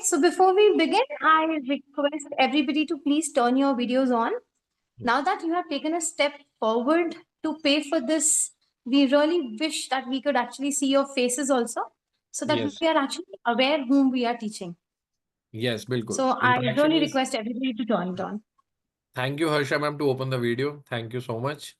so before we begin, I request everybody to please turn your videos on. Now that you have taken a step forward to pay for this, we really wish that we could actually see your faces also, so that Yes, we are actually aware whom we are teaching. yes, बिल्कुल. So I Interaction really is. request everybody to turn it on. Thank you, Harsha ma'am, to open the video. Thank you so much.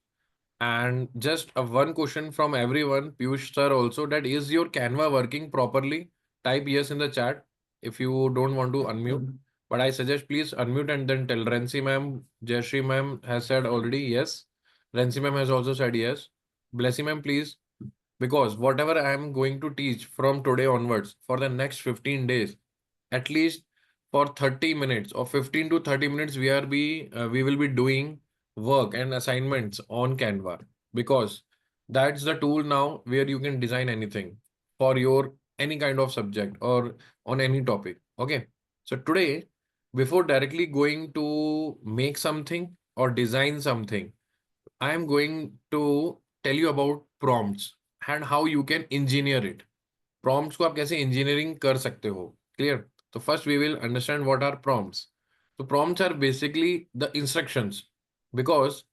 And just one question from everyone, Piyush sir also, that is your Canva working properly? Type yes in the chat if you don't want to unmute. But I suggest please unmute and then tell. Rensi ma'am, Jayashree ma'am has said already yes. Rensi ma'am has also said yes. Blessy ma'am, please. Because whatever I am going to teach from today onwards for the next 15 days, at least for 30 minutes or 15 to 30 minutes, we will be doing work and assignments on Canva, because that's the tool now where you can design anything for your any kind of subject or on any topic. Okay. So today, before directly going to make something or design something, I am going to tell you about prompts and how you can engineer it. Prompts को आप कैसे engineering कर सकते हो. Clear? So first we will understand what are prompts. So prompts are basically the instructions, because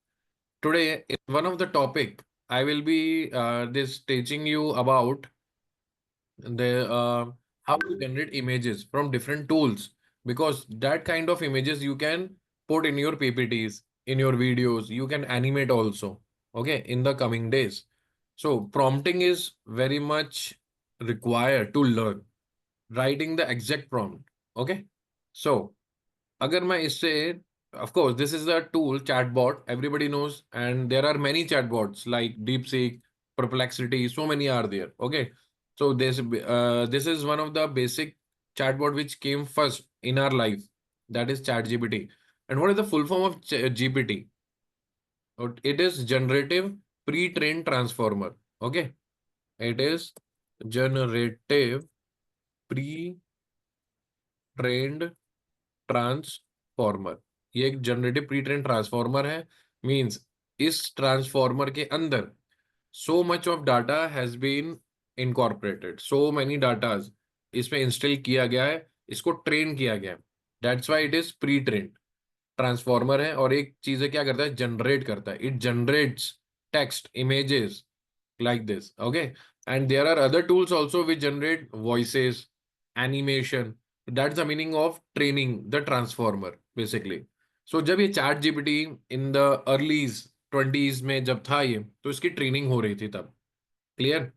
today in one of the topic I will be this teaching you about the how to generate images from different tools, because that kind of images you can put in your PPTs, in your videos, you can animate also, okay, in the coming days. So prompting is very much required to learn writing the exact prompt. Okay. So अगर मैं इससे, of course this is a tool, chatbot, everybody knows, and there are many chatbots like DeepSeek, Perplexity, so many are there. Okay. So this is one of the basic chatbot which came first in our life, that is ChatGPT. And what is the full form of GPT? It is generative pre-trained transformer. Okay. It is generative pre-trained transformer. ये एक generative pre train transformer है. Means इस transformer के अंदर so much of data has been incorporated, so many datas इसमें install किया गया है, इसको ट्रेन किया गया है. That's why it is pre train transformer है. और एक चीज है, क्या करता है, जनरेट करता है. It generates text, images like this. Okay. And there are other tools also which generate voices, animation. That's the meaning of training the transformer basically. So जब ये ChatGPT in the earlies 20s में जब था ये, तो इसकी training हो रही थी तब. क्लियर?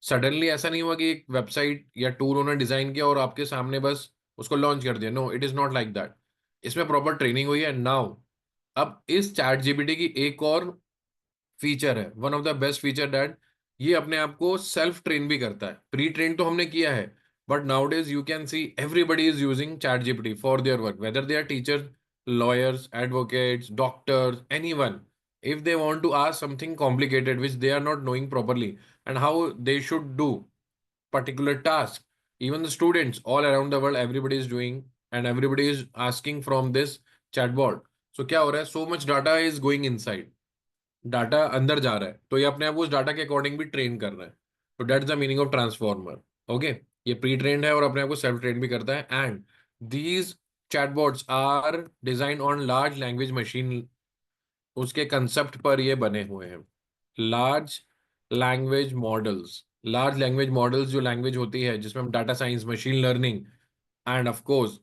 सडनली ऐसा नहीं हुआ कि एक वेबसाइट या टूल उन्होंने डिजाइन किया और आपके सामने बस उसको लॉन्च कर दिया. No, it is not like that. इसमें प्रॉपर ट्रेनिंग हुई है. नाउ अब इस चैट जीपीटी की एक और फीचर है, one of the best feature, that ये अपने आप को सेल्फ ट्रेन भी करता है. प्री ट्रेन तो हमने किया है, but nowadays you can see everybody is using chat GPT for their work, whether they are teachers, lawyers, advocates, doctors, anyone. If they want to ask something complicated which they are not knowing properly and how they should do particular task, even the students all around the world, everybody is doing and everybody is asking from this chatbot. So क्या हो रहा है, so much data is going inside, data अंदर जा रहा है, तो ये अपने आप को उस डाटा के अकॉर्डिंग भी ट्रेन कर रहा है. तो that's the meaning of transformer. Okay. ये प्री ट्रेन्ड है और अपने आप को सेल्फ ट्रेन भी करता है. And these chatbots are design on large language machine. उसके कंसेप्ट पर ये बने हुए हैं. Large language models. Large language models जो लैंग्वेज होती है जिसमें हम data science, machine learning and of course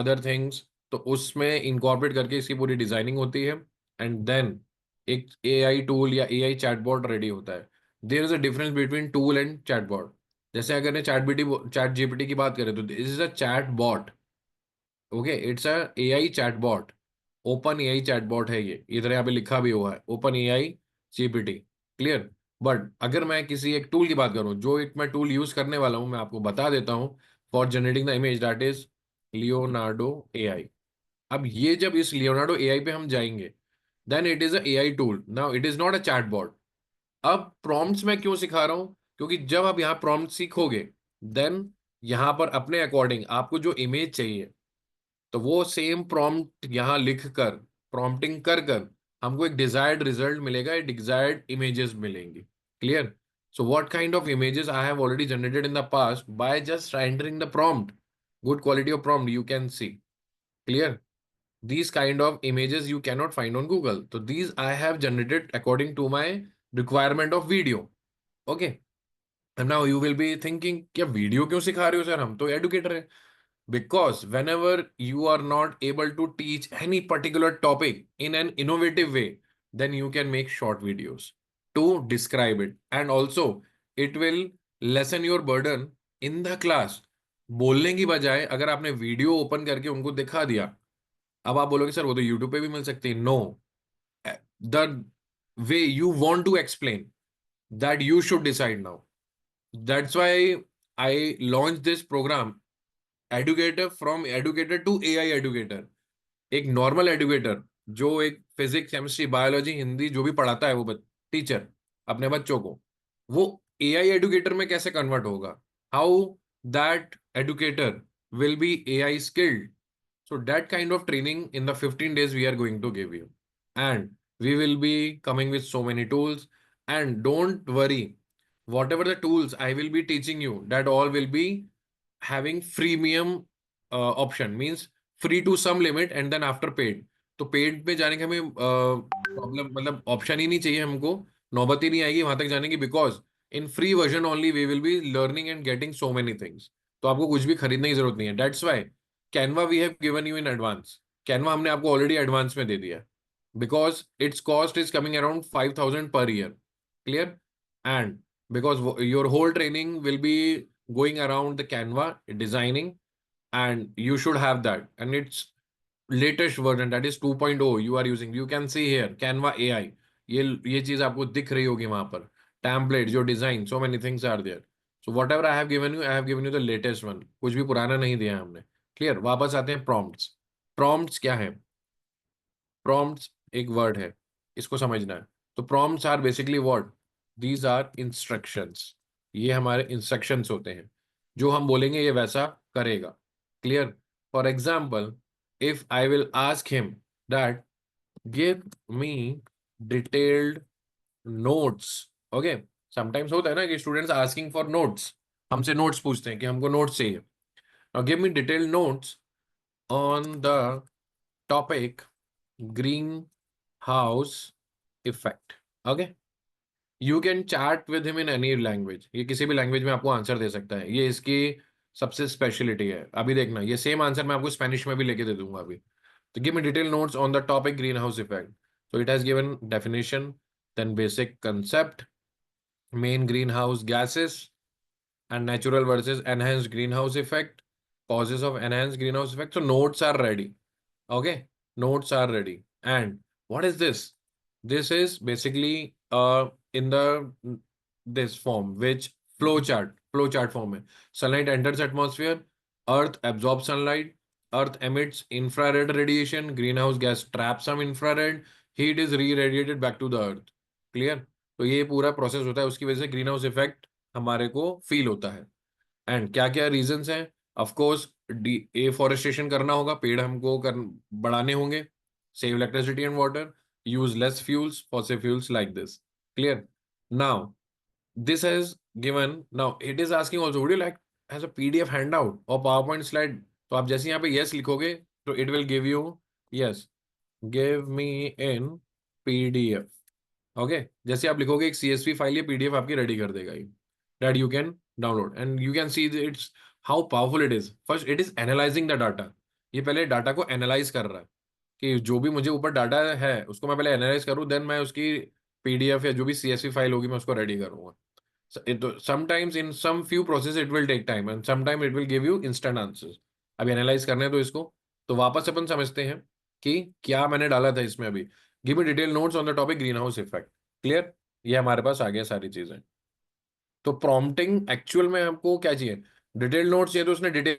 other things, तो उसमें इनकॉर्पोरेट करके इसकी पूरी डिजाइनिंग होती है. एंड देन एक एआई टूल या एआई चैटबॉट रेडी होता है. There is a difference between tool and chatbot. जैसे अगर चैट जीपीटी की बात करें तो this is a chat bot. Okay. It's a AI chatbot. Open AI chatbot है ये, इधर यहाँ पे लिखा भी हुआ है open AI GPT. Clear? But अगर मैं किसी एक टूल की बात करूं, जो एक मैं टूल यूज करने वाला हूं, मैं आपको बता देता हूं for generating the image, that is Leonardo AI. अब ये जब इस लियोनार्डो एआई पे हम जाएंगे, then it is a AI tool. Now it is not a chatbot. अब प्रॉम्प्ट्स मैं क्यों सिखा रहा हूं? क्योंकि जब आप यहाँ प्रॉम्प्ट सीखोगे, देन यहाँ पर अपने अकॉर्डिंग आपको जो इमेज चाहिए, तो वो सेम प्रॉम्प्ट यहाँ लिख कर, प्रॉम्प्टिंग कर कर हमको एक डिजायर्ड रिजल्ट मिलेगा, एक डिजायर्ड इमेजेस मिलेंगी. Clear? So what kind of images I have already generated in the passed by just entering the prompt. good quality of prompt you can see. Clear? These kind of images you cannot find on Google. So these I have generated according to my requirement of video. Okay. And now you will be thinking, क्या video क्यों सिखा रहे हो sir, हम तो educator हैं. Because whenever you are not able to teach any particular topic in an innovative way, then you can make short videos to describe it. And also, it will lessen your burden in the class. बोलने की बजाय अगर आपने video open करके उनको दिखा दिया, अब आप बोलोगे सर वो तो यूट्यूब पे भी मिल सकती है. No, the way you want to explain, that you should decide now. That's why I launch this program, educator from educator to AI educator. एक नॉर्मल एडुकेटर जो एक फिजिक्स, केमिस्ट्री, बायोलॉजी, हिंदी जो भी पढ़ाता है वो टीचर अपने बच्चों को, वो एआई एडुकेटर में कैसे कन्वर्ट होगा, how that educator will be AI skilled. So that kind of training in the 15 days we are going to give you. And we will be coming with so many tools. And don't worry, whatever the tools I will be teaching you, that all will be having freemium option, means free to some limit and then after paid. तो paid पे जाने का हमें problem, मतलब option ही नहीं चाहिए हमको, नौबत ही नहीं आएगी वहां तक जाने की. Because in free version only we will be learning and getting so many things. तो आपको कुछ भी खरीदने की जरूरत नहीं है. That's why Canva we have given you in advance. Canva हमने आपको ऑलरेडी एडवांस में दे दिया, because it's cost is coming around 5,000 per year. Clear? And because your whole training will be going around the Canva designing, and you should have that. And it's latest version, that is 2.0 you are using. You can see here Canva AI. ये चीज आपको दिख रही होगी वहां पर. Template, जो design, so many things are there. So whatever I have given you, I have given you the latest one. कुछ भी पुराना नहीं दिया है हमने. क्लियर? वापस आते हैं prompts. Prompts क्या है? Prompts एक वर्ड है, इसको समझना है. तो prompts are basically what? These are instructions. ये हमारे instructions होते हैं, जो हम बोलेंगे ये वैसा करेगा. Clear? For example, if I will ask him that give me detailed notes. Okay, sometimes होता है ना कि students asking for notes, हमसे notes पूछते हैं कि हमको notes चाहिए. Now give me detailed notes on the topic greenhouse effect. Okay, you can chat with him in any language. ये किसी भी लैंग्वेज में आपको आंसर दे सकता है. ये इसकी सबसे स्पेशलिटी है. अभी देखना, ये सेम आंसर मैं आपको स्पेनिश में भी लेके दे दूंगा अभी. तो give me detailed notes on the topic greenhouse effect. So it has given definition, then basic concept, main greenhouse gases, and natural versus enhanced greenhouse effect, causes of enhanced greenhouse effect. So notes are ready. Okay, notes are ready. And what is this? This is basically in the this form, which flowchart form है. Sunlight enters atmosphere, Earth absorbs sunlight, Earth emits infrared radiation, greenhouse gas traps some infrared, heat is re-radiated back to the Earth. Clear? तो ये पूरा process होता है, उसकी वजह से green house effect हमारे को फील होता है. एंड क्या क्या रीजंस हैं? ऑफ कोर्स एफॉरेस्टेशन करना होगा, पेड़ हमको बढ़ाने होंगे, save electricity and water, use less fuels, fossil fuels like this. Clear? Now, this has given, now it is asking also, would you like as a PDF handout or PowerPoint slide? तो आप जैसे यहाँ पे yes लिखोगे, तो it will give you, yes, give me in PDF. Okay, जैसे आप लिखोगे एक CSV फाइल, ये PDF आपकी रेडी कर देगा ये, that you can download and you can see it's how powerful it is. First it is analyzing the data. ये पहले डाटा को एनालाइज कर रहा है कि जो भी मुझे ऊपर डाटा है उसको मैं पहले एनालाइज करूँ, देन मैं उसकी PDF या जो भी CSV फाइल होगी मैं उसको रेडी करूंगा. Sometimes in some few process it will take time and sometime it will give you instant answers. अभी एनालाइज करने हैं तो इसको, तो वापस अपन समझते हैं कि क्या मैंने डाला था इसमें अभी. Give me detail notes on the topic green house effect. Clear? ये हमारे पास आ गया सारी चीजें. तो प्रॉम्प्टिंग एक्चुअल में हमको क्या चाहिए? डिटेल नोट्स चाहिए तो उसने डिटेल,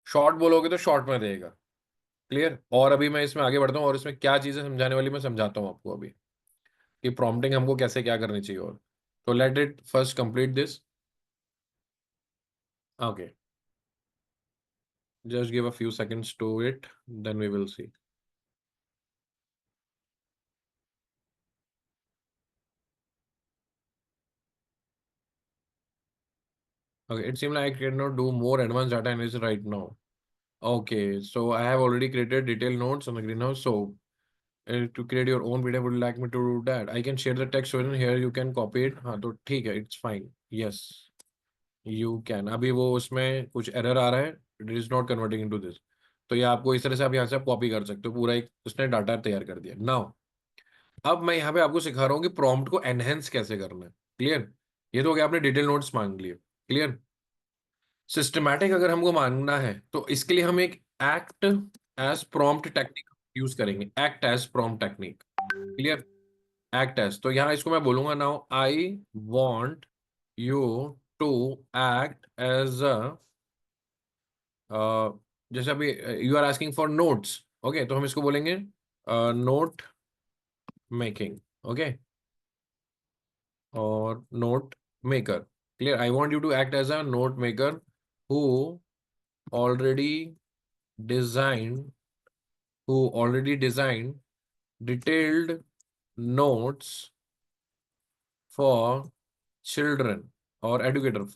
शॉर्ट बोलोगे तो शॉर्ट में देगा. क्लियर? और अभी मैं इसमें आगे बढ़ता हूँ और इसमें क्या चीजें समझाने वाली मैं समझाता हूँ आपको अभी, कि प्रॉम्प्टिंग हमको कैसे क्या करनी चाहिए. और तो let it first complete this. Okay, just give a few seconds to it, then we will see. Okay, it seems like I cannot do more advanced data analysis right now. Okay, so I have already created detailed notes on the greenhouse. So to create your own video, would you like me to do that? I can share the text version here. You can copy it. हाँ तो ठीक है, it's fine. Yes, you can. अभी वो उसमें कुछ error आ रहा है. It is not converting into this. तो ये आपको इस तरह से आप यहाँ से कॉपी कर सकते हो. पूरा एक उसने डाटा तैयार कर दिया. Now अब मैं यहाँ पे आपको सिखा रहा हूँ कि प्रॉम्प्ट को एनहेंस कैसे करना है. क्लियर? ये तो हो गया, आपने डिटेल नोट्स मांग लिए. क्लियर? सिस्टमैटिक अगर हमको मांगना है तो इसके लिए हम एक act as prompt technique use करेंगे. Act as prompt technique. Clear? Act as, तो यहाँ इसको मैं बोलूंगा now I want you to act as a, जैसे अभी you are asking for notes. Okay, तो हम इसको बोलेंगे नोट मेकिंग. ओके, और note maker. Clear? I want you to act as a note maker who already designed who already designed detailed notes for children or educators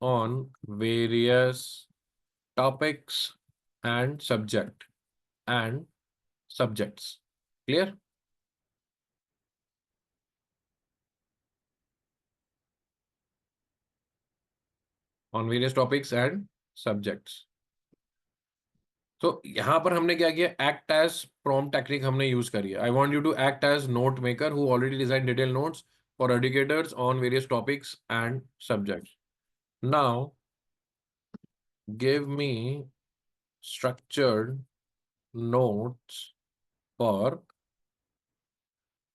on various topics and subjects. Clear? On various topics and subjects. तो यहां पर हमने क्या किया, act as prompt technique हमने use करी है. I want you to act as note maker who already design detail notes for educators on various topics and subjects. Now give me structured notes for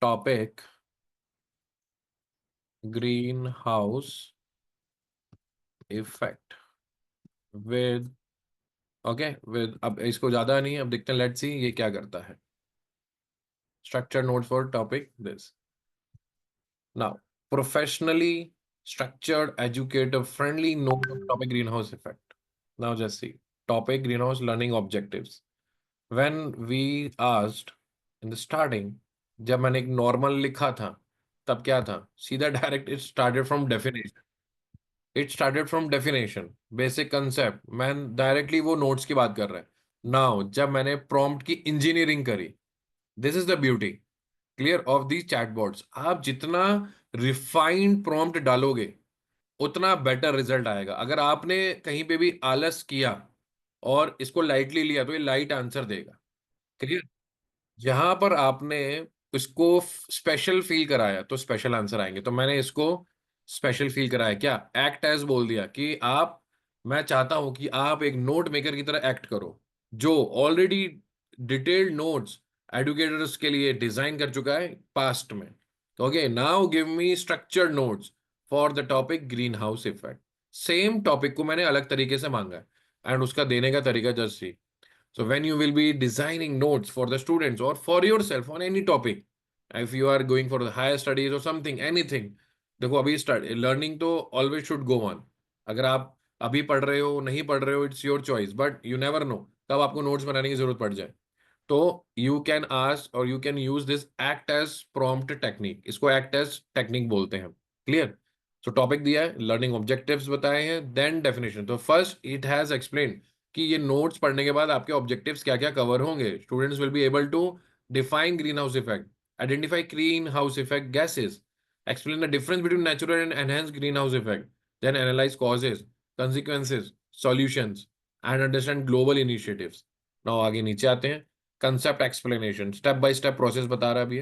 topic green house effect with, okay with, अब इसको ज्यादा नहीं, अब देखते हैं, let's see ये क्या करता है. Structured notes for topic this. Now, professionally structured, educator friendly note on topic greenhouse effect. Now, just see topic greenhouse learning objectives. When we asked in the starting, जब मैंने एक normal लिखा था, तब क्या था? सीधा direct it started from definition. It started from definition, basic concept. मैं directly वो notes की बात कर रहा है. Now, जब मैंने prompt की engineering करी, this is the beauty. Clear of the chatbots. आप जितना रिफाइंड प्रॉम्प्ट डालोगे उतना बेटर रिजल्ट आएगा. अगर आपने कहीं पे भी आलस किया और इसको लाइटली लिया तो ये लाइट आंसर देगा. क्लियर? जहां पर आपने इसको स्पेशल फील कराया तो स्पेशल आंसर आएंगे. तो मैंने इसको स्पेशल फील कराया, क्या एक्ट एज बोल दिया कि आप, मैं चाहता हूं कि आप एक नोट मेकर की तरह एक्ट करो जो ऑलरेडी डिटेल्ड नोट्स एडुकेटर्स के लिए डिजाइन कर चुका है पास्ट में. Okay, now give me structured notes for the topic green house effect. Same topic को मैंने अलग तरीके से मांगा है एंड उसका देने का तरीका just see. So when you will be designing notes for the students or for yourself on any topic, if you are going for the higher studies or something, anything, देखो अभी स्टार्ट लर्निंग तो always should go on. अगर आप अभी पढ़ रहे हो नहीं पढ़ रहे हो, it's your choice, but you never know कब आपको नोट्स बनाने की जरूरत पड़ जाए. तो यू कैन आस्क और you can use this act as prompt technique. इसको एक्ट एज टेक्निक बोलते हैं. क्लियर? सो टॉपिक दिया है, लर्निंग ऑब्जेक्टिव्स बताए हैं, देन डेफिनेशन. तो फर्स्ट इट हैज एक्सप्लेन कि ये नोट्स पढ़ने के बाद आपके ऑब्जेक्टिव्स क्या क्या कवर होंगे. Students will be able to define green house effect, identify green house effect gases, explain the difference between natural and enhanced greenhouse effect, then analyze causes, consequences, solutions, and understand global initiatives. Now आगे नीचे आते हैं. Concept explanation, step by step process बता रहा है अभी.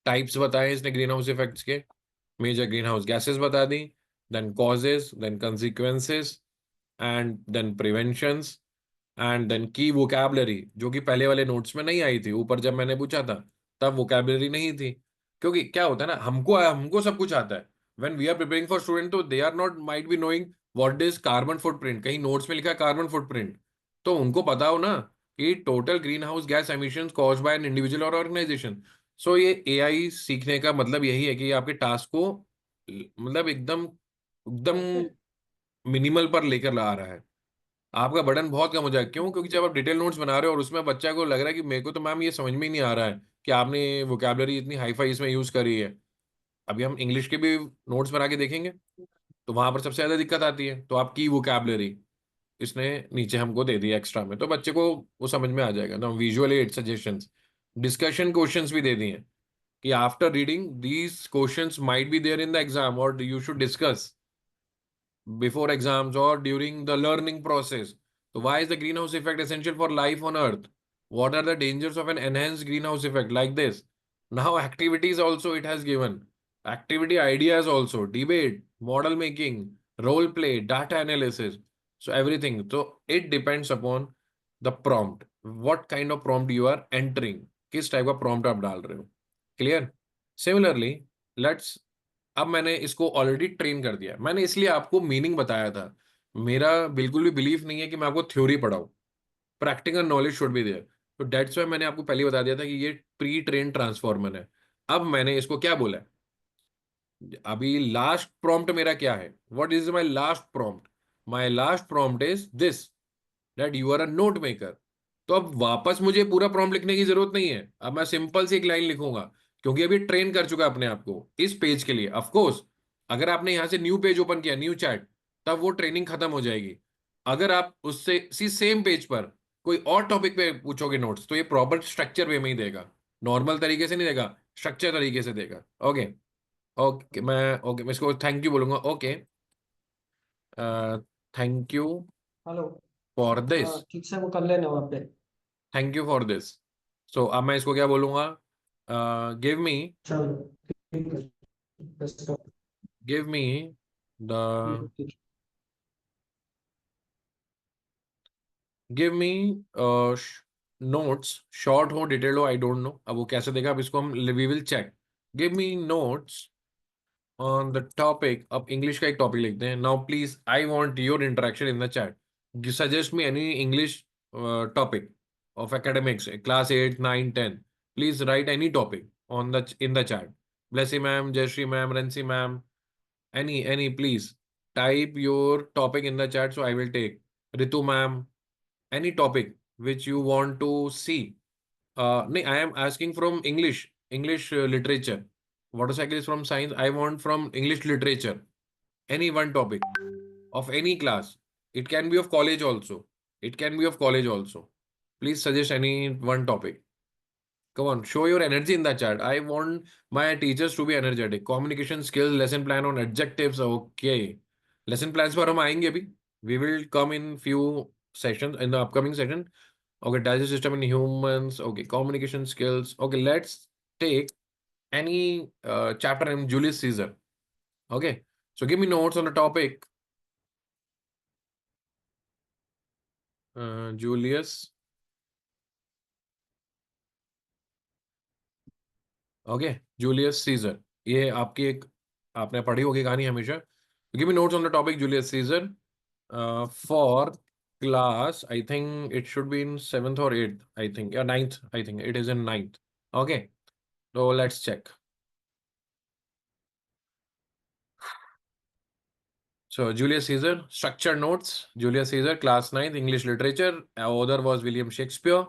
Types बताए इसने ग्रीन हाउस इफेक्ट्स के. मेजर ग्रीन हाउस गैसेस बता दी, then causes, then consequences, and then preventions, and then key vocabulary जो कि पहले वाले नोट्स में नहीं आई थी. ऊपर जब मैंने पूछा था तब वोकैबलरी नहीं थी, क्योंकि क्या होता है ना, हमको हमको सब कुछ आता है. When we are preparing for student तो they are not might be knowing what is carbon footprint. कहीं नोट्स में लिखा है कार्बन फुटप्रिंट, तो उनको पता हो ना कि total green house gas emissions caused by an individual और ऑर्गेनाइजेशन. सो ये एआई सीखने का मतलब यही है कि आपके टास्क को मतलब एकदम एकदम मिनिमल पर लेकर ला रहा है. आपका बर्डन बहुत कम हो जाएगा. क्यों? क्योंकि जब आप डिटेल नोट्स बना रहे हो और उसमें बच्चा को लग रहा है कि मेरे को तो मैम ये समझ में ही नहीं आ रहा है कि आपने वोकैबलरी इतनी हाई फाई इसमें यूज करी है. अभी हम इंग्लिश के भी नोट्स बना के देखेंगे. तो वहां पर सबसे ज्यादा दिक्कत आती है। तो आपकी वोकैबलरी इसने नीचे हमको दे दिया एक्स्ट्रा में, तो बच्चे को वो समझ में आ जाएगा ना। Visual aid suggestions, discussion questions भी दे दिए हैं कि after reading these questions might be there in the exam और you should discuss before exams or during the learning process. So why is the greenhouse effect essential for life on Earth? What are the dangers of an enhanced greenhouse effect like this? Now activities also it has given. Activity ideas also, debate, model making, role play, data analysis. So everything. So it depends upon the prompt. What kind of prompt you are entering. किस type का prompt आप डाल रहे हो. Clear? Similarly, let's अब मैंने इसको already train कर दिया। मैंने इसलिए आपको मीनिंग बताया था। मेरा बिल्कुल भी बिलीफ नहीं है कि मैं आपको थ्योरी पढ़ाऊं। Practical knowledge should be there. तो डेट्स वाई मैंने आपको पहले ही बता दिया था कि ये प्री ट्रेन ट्रांसफॉर्मर है। अब मैंने इसको क्या बोला है, अभी लास्ट प्रॉम्प्ट मेरा क्या है, what is my last prompt? My last prompt is this, that you are a note maker. तो अब वापस मुझे पूरा प्रॉम्प्ट लिखने की जरूरत नहीं है। अब मैं सिंपल सी एक लाइन लिखूंगा, क्योंकि अभी ट्रेन कर चुका अपने आप को इस पेज के लिए। ऑफ कोर्स अगर आपने यहां से न्यू पेज ओपन किया, न्यू चैट, तब वो ट्रेनिंग खत्म हो जाएगी। अगर आप उससे सी सेम पेज पर कोई और टॉपिक पे पूछोगे नोट्स, तो ये प्रॉपर स्ट्रक्चर वे में ही देगा। नॉर्मल तरीके से नहीं देगा, स्ट्रक्चर तरीके से देगा। ओके। ओके मैं इसको थैंक यू बोलूंगा। Okay, thank you hello. For this. हाँ ठीक से वो कर लेना वहाँ पे। Thank you for this. So अब मैं इसको क्या बोलूंगा, गिव मी, चलो ठीक है। बस तो गिव मी द, ठीक। गिव मी नोट्स, शॉर्ट हो डिटेल्ड हो आई डोंट नो, अब वो कैसे देगा, अब इसको हम we will check. Give me notes on the topic. अब इंग्लिश का एक टॉपिक लिखते हैं। Now please I want your interaction in the chat. Suggest me any English topic of academics, class 8, 9, 10. Please write any topic on the in the chat. Blessy ma'am, Jayashree ma'am, Ransi ma'am, any please type your topic in the chat, so I will take. Ritu ma'am, any topic which you want to see. No, I am asking from English literature. Motorcycle is from science. I want from English literature. Any one topic of any class. It can be of college also. It can be of college also. Please suggest any one topic. Come on, show your energy in the chat. I want my teachers to be energetic. Communication skills, lesson plan on adjectives. Okay. Lesson plans पर हम आएंगे अभी. We will come in few sessions in the upcoming session. Okay, digestive system in humans. Okay, communication skills. Okay, let's take any chapter in Julius Caesar. Okay, so give me notes on the topic. Julius. Okay, Julius Caesar. ये आपकी एक, आपने पढ़ी होगी कहानी हमेशा। Give me notes on the topic Julius Caesar for class, I think it should be in 7th और 8th, I think, या 9th, I think it is in 9th। Okay, तो let's check. So Julius Caesar, structured notes. Julius Caesar, class 9th, English literature. Author was William Shakespeare.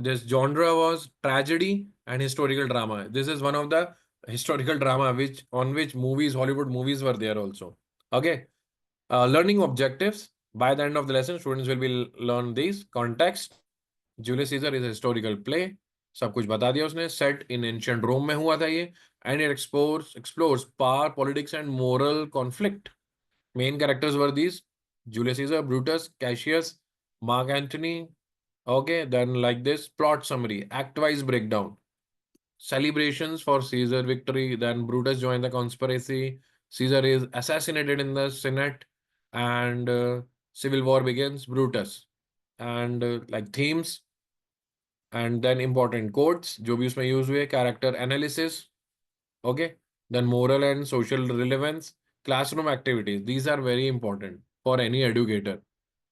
This genre was tragedy and historical drama. This is one of the historical drama which on which movies, Hollywood movies were there also. Okay. Learning objectives. By the end of the lesson, students will be learn these. Context. Julius Caesar is a historical play. सब कुछ बता दिया उसने। Set in ancient Rome में हुआ था ये, and it explores power, politics and moral conflict. Main characters were these: Julius Caesar, Brutus, Cassius, Mark Antony. Okay, then like this plot summary, act-wise breakdown. Celebrations for Caesar victory. Then Brutus joined the conspiracy. Caesar is assassinated in the Senate, and civil war begins. Brutus and like themes, and then important quotes जो भी उसमें use हुए, character analysis. Okay, then moral and social relevance, classroom activities. These are very important for any educator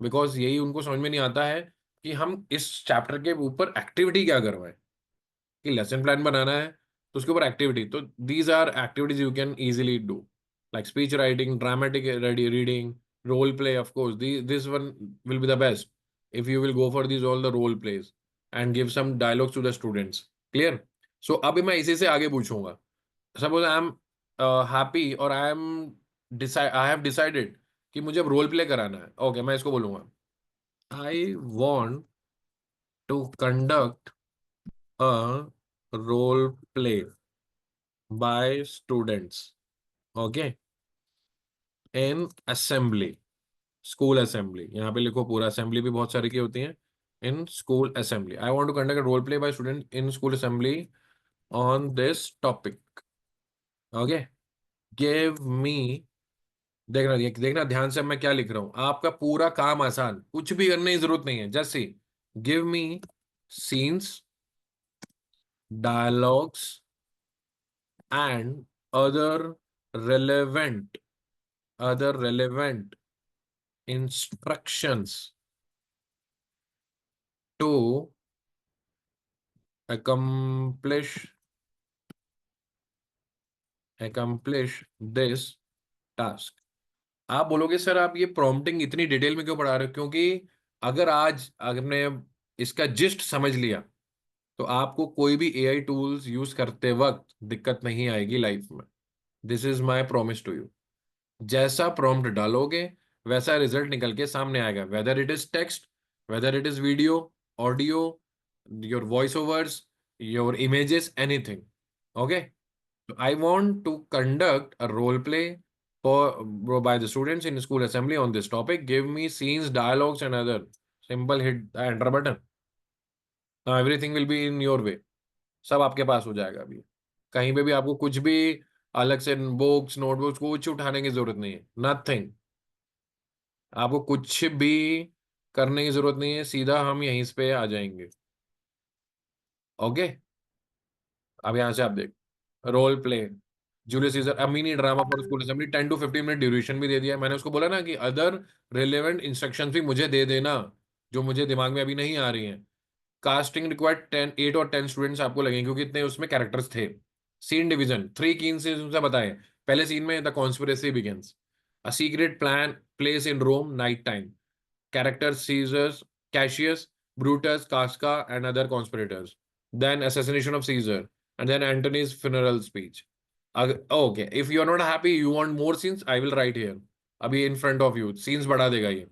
because यही उनको समझ में नहीं आता है कि हम इस चैप्टर के ऊपर एक्टिविटी क्या करवाएं। कि लेसन प्लान बनाना है तो उसके ऊपर एक्टिविटी, तो these are activities you can easily do, like speech writing, dramatic reading, role play. Of course this one will be the best if you will go for these all the role plays and give some dialogues to the students. Clear? So अभी मैं इसी से आगे पूछूंगा। Suppose I am happy or I am I have decided कि मुझे अब role play कराना है। ओके, मैं इसको बोलूंगा I want to conduct a role play by students, okay, in assembly, school assembly. यहाँ पे लिखो पूरा, असेंबली भी बहुत सारी की होती है। In school assembly I want to conduct role play by student in school assembly on this topic, okay. Give me, देखना देखना ध्यान से मैं क्या लिख रहा हूं। आपका पूरा काम आसान, कुछ भी करने की जरूरत नहीं है। Just see, give me scenes, dialogues and other relevant relevant instructions to accomplish this task। आप बोलोगे सर आप ये प्रॉम्प्टिंग इतनी डिटेल में क्यों पढ़ा रहे हो? क्योंकि अगर आज आपने इसका जिस्ट समझ लिया तो आपको कोई भी एआई टूल्स यूज करते वक्त दिक्कत नहीं आएगी लाइफ में। This is my promise to you. जैसा प्रॉम्प्ट डालोगे वैसा रिजल्ट निकल के सामने आएगा, whether it is text, whether it is video, audio, your voice overs, your images, anything, okay. I want to conduct a role play by the students in school assembly on this topic. Give me scenes, dialogues, and other. Simple, hit the enter button. Now everything will be in your way. सब आपके पास हो जाएगा अभी। कहीं पे भी आपको कुछ भी अलग से बुक्स, नोटबुक्स कुछ उठाने की जरूरत नहीं है। नथिंग, आपको कुछ भी करने की जरूरत नहीं है, सीधा हम यहीं पे आ जाएंगे, ओके। अब यहाँ से आप देख, role play, Julius Caesar, a mini drama for school assembly, 10 to 15 minute duration भी दे दिया है। मैंने उसको बोला ना कि अदर रिलेवेंट इंस्ट्रक्शंस भी मुझे दे देना जो मुझे दिमाग में अभी नहीं आ रही हैं। कास्टिंग रिक्वायर्ड 8 और 10 स्टूडेंट्स आपको लगेंगे क्योंकि इतने उसमें कैरेक्टर्स थे। सीन डिवीजन, 3 की उनसे बताए। पहले सीन में the conspiracy begins, a secret plan place in Rome, night time, characters Caesar's, Cassius, Brutus, Casca, and other conspirators. Then assassination of Caesar, and then Antony's funeral speech. Okay, if you are not happy, you want more scenes, I will write here. अभी in front of you, scenes बढ़ा देगा ये।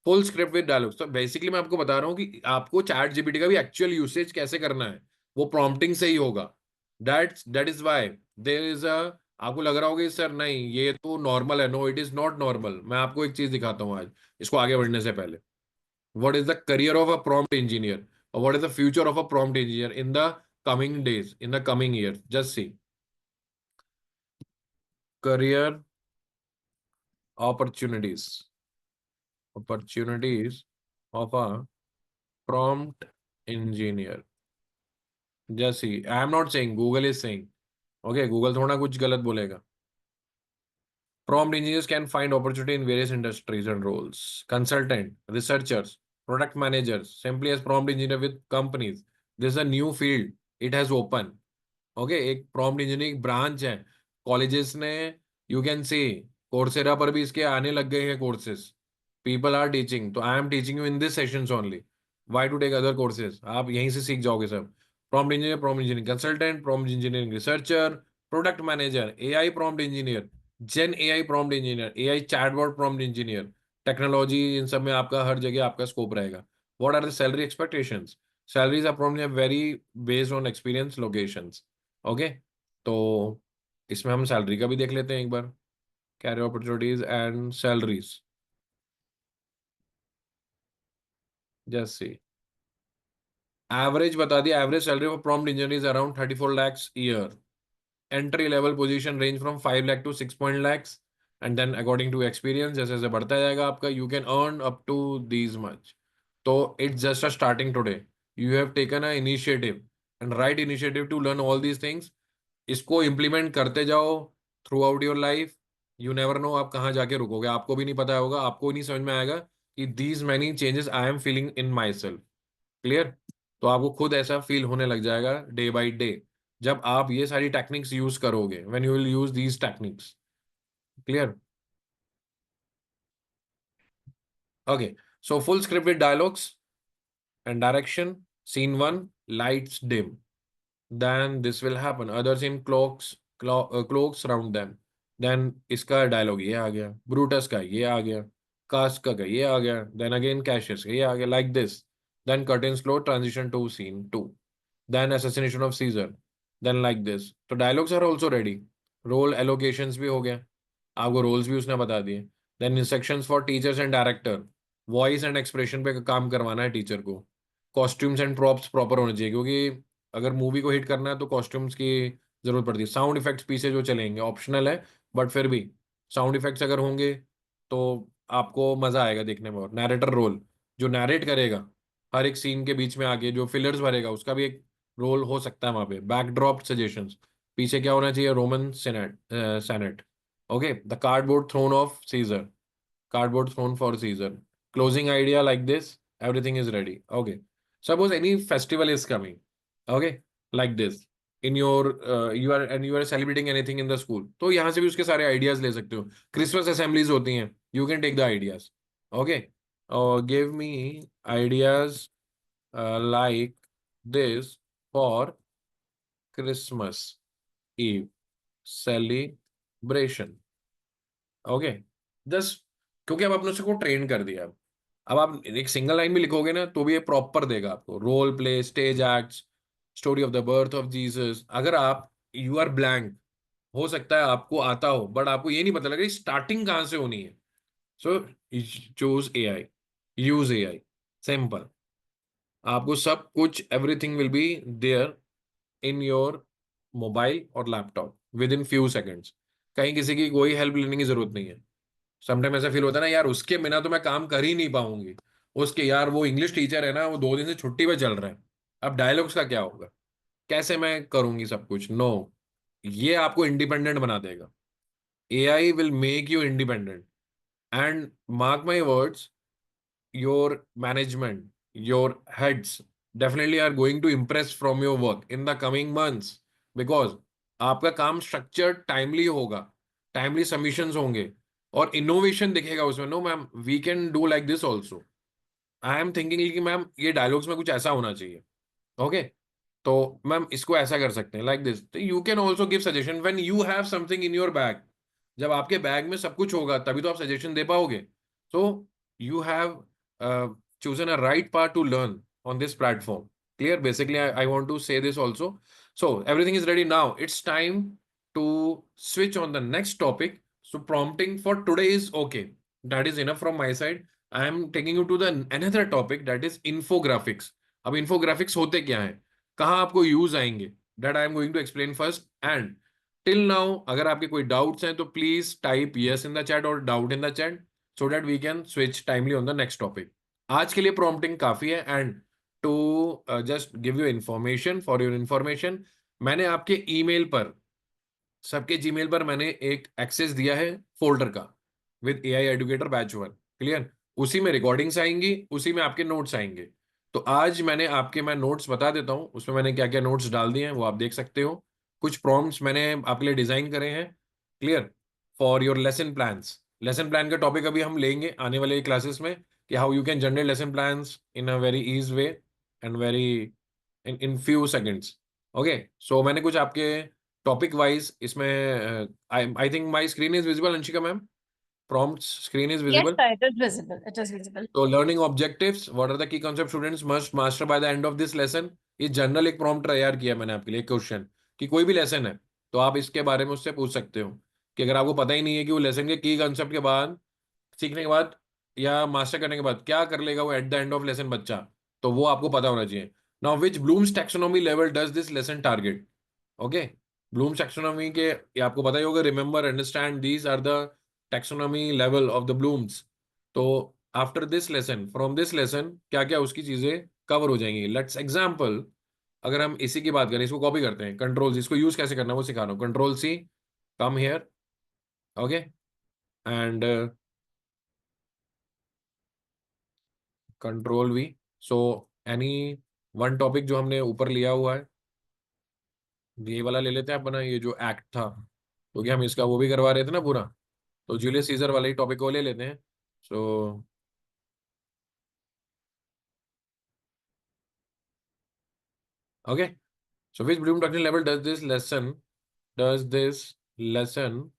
Full script with dialogues. तो basically मैं आपको बता रहा हूँ कि आपको चैट जीपीटी का भी एक्चुअल यूसेज कैसे करना है, वो प्रॉम्प्टिंग से ही होगा। That is why there is a, आपको लग रहा होगा कि सर नहीं ये तो नॉर्मल है। No, it is not normal. मैं आपको एक चीज दिखाता हूँ आज, इसको आगे बढ़ने से पहले। What is the career of a prompt engineer, or what is the future of a prompt engineer in the coming days, in the coming years? Just see, career opportunities, opportunities of a prompt engineer. Just see, I am not saying, Google is saying, okay, Google थोड़ा कुछ गलत बोलेगा। Prompt engineers can find opportunity in various industries and roles. Consultant, researchers, product managers, simply as prompt engineer with companies. This is a new field. It has opened. Okay, एक prompt engineering branch है colleges ने। You can C Coursera पर भी इसके आने लग गए हैं कोर्सेज। पीपल आर टीचिंग, तो I am teaching you in this sessions only. Why to take other courses? आप यहीं से सीख जाओगे सब। Prompt engineer, prompt engineering consultant, prompt engineering researcher, product manager, AI prompt engineer, gen AI prompt engineer, AI chatbot prompt engineer, technology, इन सब में आपका हर जगह आपका स्कोप रहेगा। What are the salary expectations? salaries are probably very based on experience locations, okay. तो इसमें हम सैलरी का भी देख लेते हैं एक बार। Career opportunities and salaries, just see, average बता दिया। Average salary for prompt engineer is around 34 lakhs year. Entry level position range from 5 lakh to 6 lakhs, and then according to experience जैसे जैसे बढ़ता जाएगा आपका, you can earn up to these much. तो it's just a starting today. You have taken a initiative and right initiative to learn all these things. इसको implement करते जाओ through out your life. You never no आप कहाँ जाके रुकोगे, आपको भी नहीं पता होगा, आपको नहीं समझ में आएगा कि these many changes I am feeling in my self. Clear? तो आपको खुद ऐसा फील होने लग जाएगा डे बाई डे जब आप ये सारी टेक्निक्स यूज करोगे, when you will use these techniques. Clear? Okay, so full script with dialogues and direction. Scene 1, lights dim. Then this will happen. Others in cloaks surround them. Then इसका dialogue ये आ गया, Brutus का ये आ गया, कास्का का ये आ गया, देन अगेन कैशियस का ये आ गया, like this. Then curtain slow transition to scene two, then assassination of Caesar, then like this. तो dialogues are also ready. Role allocations भी हो गया, आपको रोल्स भी उसने बता दिए. Then instructions for teachers and director, voice and expression पे काम करवाना है टीचर को. कॉस्ट्यूम्स एंड प्रॉप्स प्रॉपर होने चाहिए, क्योंकि अगर मूवी को हिट करना है तो कॉस्ट्यूम्स की जरूरत पड़ती है. साउंड इफेक्ट्स पीछे जो चलेंगे ऑप्शनल है, बट फिर भी साउंड इफेक्ट्स अगर होंगे तो आपको मजा आएगा देखने में. और नैरेटर रोल, जो नैरेट करेगा हर एक सीन के बीच में आके, जो फिलर्स भरेगा, उसका भी एक रोल हो सकता है वहां पे. बैकड्रॉप सजेशंस, पीछे क्या होना चाहिए, Roman senate senate. Okay, the cardboard throne of Caesar, cardboard thrown for Caesar. Closing idea like this, everything is ready. Okay. Suppose any festival is coming. Okay, like this. In your you are celebrating anything in the school. तो यहाँ से भी उसके सारे ideas ले सकते हो. Christmas assemblies होती हैं. You can take the ideas. Okay. Give me ideas like this for Christmas Eve celebration. Okay. Just क्योंकि अब आपने उसको ट्रेन कर दिया. अब आप एक सिंगल लाइन भी लिखोगे ना तो भी ये प्रॉपर देगा आपको. Role play, stage acts, story of the birth of Jesus. अगर आप यू आर ब्लैंक, हो सकता है आपको आता हो बट आपको ये नहीं पता लगा स्टार्टिंग कहाँ से होनी है. So choose A I, use A I, simple. आपको सब कुछ everything will be there in your mobile और laptop within few seconds. कहीं किसी की कोई हेल्प लेने की जरूरत नहीं है. समटाइम ऐसा फील होता है ना, यार उसके बिना तो मैं काम कर ही नहीं पाऊंगी. उसके यार वो इंग्लिश टीचर है ना, वो 2 दिन से छुट्टी पे चल रहा है, अब डायलॉग्स का क्या होगा, कैसे मैं करूंगी सब कुछ. नो, ये आपको इंडिपेंडेंट बना देगा. AI will make you independent. And mark my words, your management, your heads definitely are going to impress from your work in the coming months, because आपका काम स्ट्रक्चर्ड टाइमली होगा, टाइमली सबमिशंस होंगे और innovation दिखेगा उसमें. No ma'am, we can do like this also. I am thinking कि ma'am ये dialogues में कुछ ऐसा होना चाहिए. ओके, तो मैम इसको ऐसा कर सकते हैं लाइक दिस. तो you can also give suggestion when you have something in your bag. जब आपके बैग में सब कुछ होगा तभी तो आप सजेशन दे पाओगे. So you have chosen a right path to learn on this platform. Clear? Basically, I want to say this also. So everything is ready now. It's time to switch on the next topic. So prompting for today is okay. That is enough from my side. I am taking you to the another topic, that is infographics. अब infographics होते क्या हैं, कहाँ आपको use आएंगे, that I am going to explain first. And till now अगर आपके कोई डाउट्स हैं तो please type yes in the chat और doubt in the chat, so that we can switch timely on the next topic. आज के लिए prompting काफी है. And to just give you information, for your information, मैंने आपके ईमेल पर, सबके जीमेल पर मैंने एक एक्सेस दिया है फोल्डर का, with AI educator batch 1. Clear? उसी में रिकॉर्डिंग्स आएंगी, उसी में आपके नोट्स आएंगे. तो आज मैं नोट्स बता देता हूं, उसमें मैंने क्या क्या नोट्स डाल दिए हैं वो आप देख सकते हो. कुछ प्रॉम्प्ट्स मैंने आपके लिए डिजाइन करे हैं. Clear? For your lesson plans. Lesson plan का टॉपिक अभी हम लेंगे आने वाले क्लासेस में, कि how you can generate lesson plans in a very easy way and very in few seconds. Okay, so मैंने कुछ आपके टॉपिक वाइज इसमें, I think my screen is visible, Anshika ma'am. Prompt screen is Yes, visible. sir, it is visible. It is visible. तो learning objectives, what are the key concept students must master by the end of this lesson. ये general एक prompt तैयार किया मैंने आपके लिए, question, कि कोई भी लेसन है तो आप इसके बारे में उससे पूछ सकते हो, कि अगर आपको पता ही नहीं है कि वो लेसन के की कांसेप्ट के बाद, सीखने के बाद या मास्टर करने के बाद क्या कर लेगा वो at the end of lesson बच्चा, तो वो आपको पता होना चाहिए. Now which Bloom's taxonomy level does this lesson target. Okay, Bloom's taxonomy के ये आपको पता ही होगा. Remember, understand, these are the taxonomy level of the Bloom's. तो after this lesson, from this lesson क्या क्या उसकी चीजें कवर हो जाएंगी. लेट्स एग्जाम्पल, अगर हम इसी की बात करें, इसको कॉपी करते हैं, कंट्रोल, इसको यूज कैसे करना है वो सिखा रहा हूँ. Control C, come here. Okay, and control V. So any one topic जो हमने ऊपर लिया हुआ है, ये वाला ले लेते हैं अपना, ये जो एक्ट था, क्योंकि हम इसका वो भी करवा रहे थे ना पूरा, तो जूलियस सीजर वाला ही टॉपिक को ले लेते हैं. So okay, so which bloom doctrine level does this lesson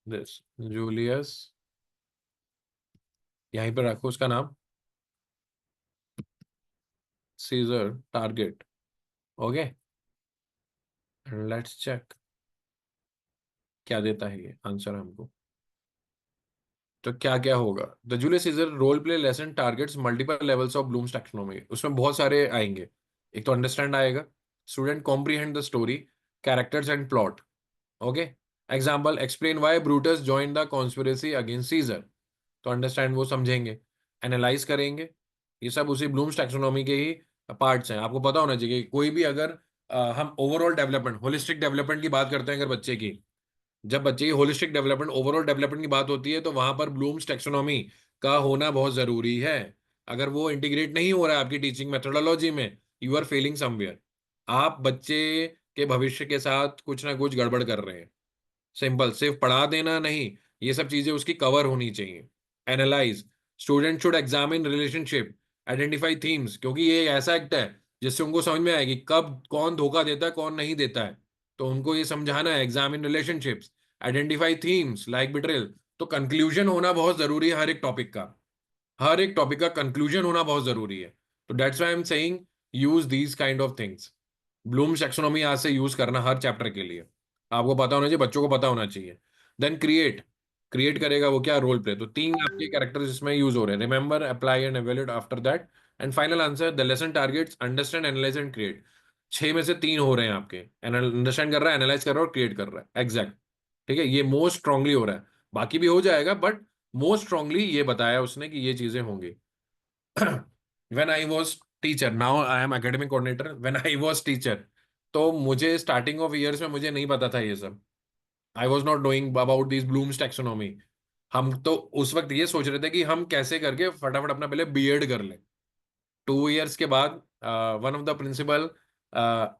this Julius, यहीं पर रखो उसका नाम, Caesar target. Okay, let's check क्या देता है ये आंसर हमको। तो क्या क्या होगा, the Julius Caesar role play lesson targets multiple levels of Bloom's taxonomy. उसमें बहुत सारे आएंगे। एक तो अंडरस्टैंड आएगा, student comprehend the story, characters and plot. Okay, example explain why Brutus join the conspiracy against Caesar. तो अंडरस्टैंड वो समझेंगे, एनालाइज करेंगे। ये सब उसी ब्लूम्स टैक्सोनॉमी के ही पार्ट्स हैं। आपको पता होना चाहिए कि कोई भी अगर हम ओवरऑल डेवलपमेंट, होलिस्टिक डेवलपमेंट की बात करते हैं अगर बच्चे की, जब बच्चे की होलिस्टिक डेवलपमेंट, ओवरऑल डेवलपमेंट की बात होती है, तो वहां पर ब्लूम्स टैक्सोनॉमी का होना बहुत जरूरी है। अगर वो इंटीग्रेट नहीं हो रहा है आपकी टीचिंग मेथोडोलॉजी में, यू आर फेलिंग समवेयर। आप बच्चे के भविष्य के साथ कुछ ना कुछ गड़बड़ कर रहे हैं। सिंपल, सिर्फ पढ़ा देना नहीं, ये सब चीजें उसकी कवर होनी चाहिए। Analyse, student should examine relationship, identify themes, क्योंकि ये ऐसा एक्ट है जिससे उनको समझ में आएगी कब कौन धोखा देता है कौन नहीं देता है। तो उनको ये समझाना है, examine relationships, identify themes like betrayal. तो कंक्लूजन होना बहुत जरूरी है हर एक टॉपिक का, हर एक टॉपिक का कंक्लूजन होना बहुत जरूरी है। तो that's why I am saying use these kind of things. Bloom's taxonomy आज से यूज करना हर चैप्टर के लिए आपको पता होना चाहिए, बच्चों को पता होना चाहिए। देन क्रिएट, क्रिएट करेगा वो क्या, रोल प्ले। तो तीन आपके कैरेक्टर्स इसमें यूज हो रहे हैं, remember, apply and evaluate after that. And final answer, the lesson targets understand, analyse and create. छह में से तीन हो रहे हैं आपके, अंडरस्टैंड कर रहा है, एनालाइज कर रहा है और क्रिएट कर रहा है, एग्जैक्ट। ठीक है, ये मोस्ट स्ट्रांगली हो रहा है, बाकी भी हो जाएगा बट मोस्ट स्ट्रांगली ये बताया उसने कि ये चीजें होंगी। When I was teacher, now I am academic coordinator, when I was teacher, तो मुझे स्टार्टिंग ऑफ ईयर्स में मुझे नहीं पता था ये सब। I was not knowing about this Bloom's taxonomy. हम तो उस वक्त ये सोच रहे थे कि हम कैसे करके फटाफट अपना पहले बीएड कर लें। 2 इयर्स के बाद one of the principal,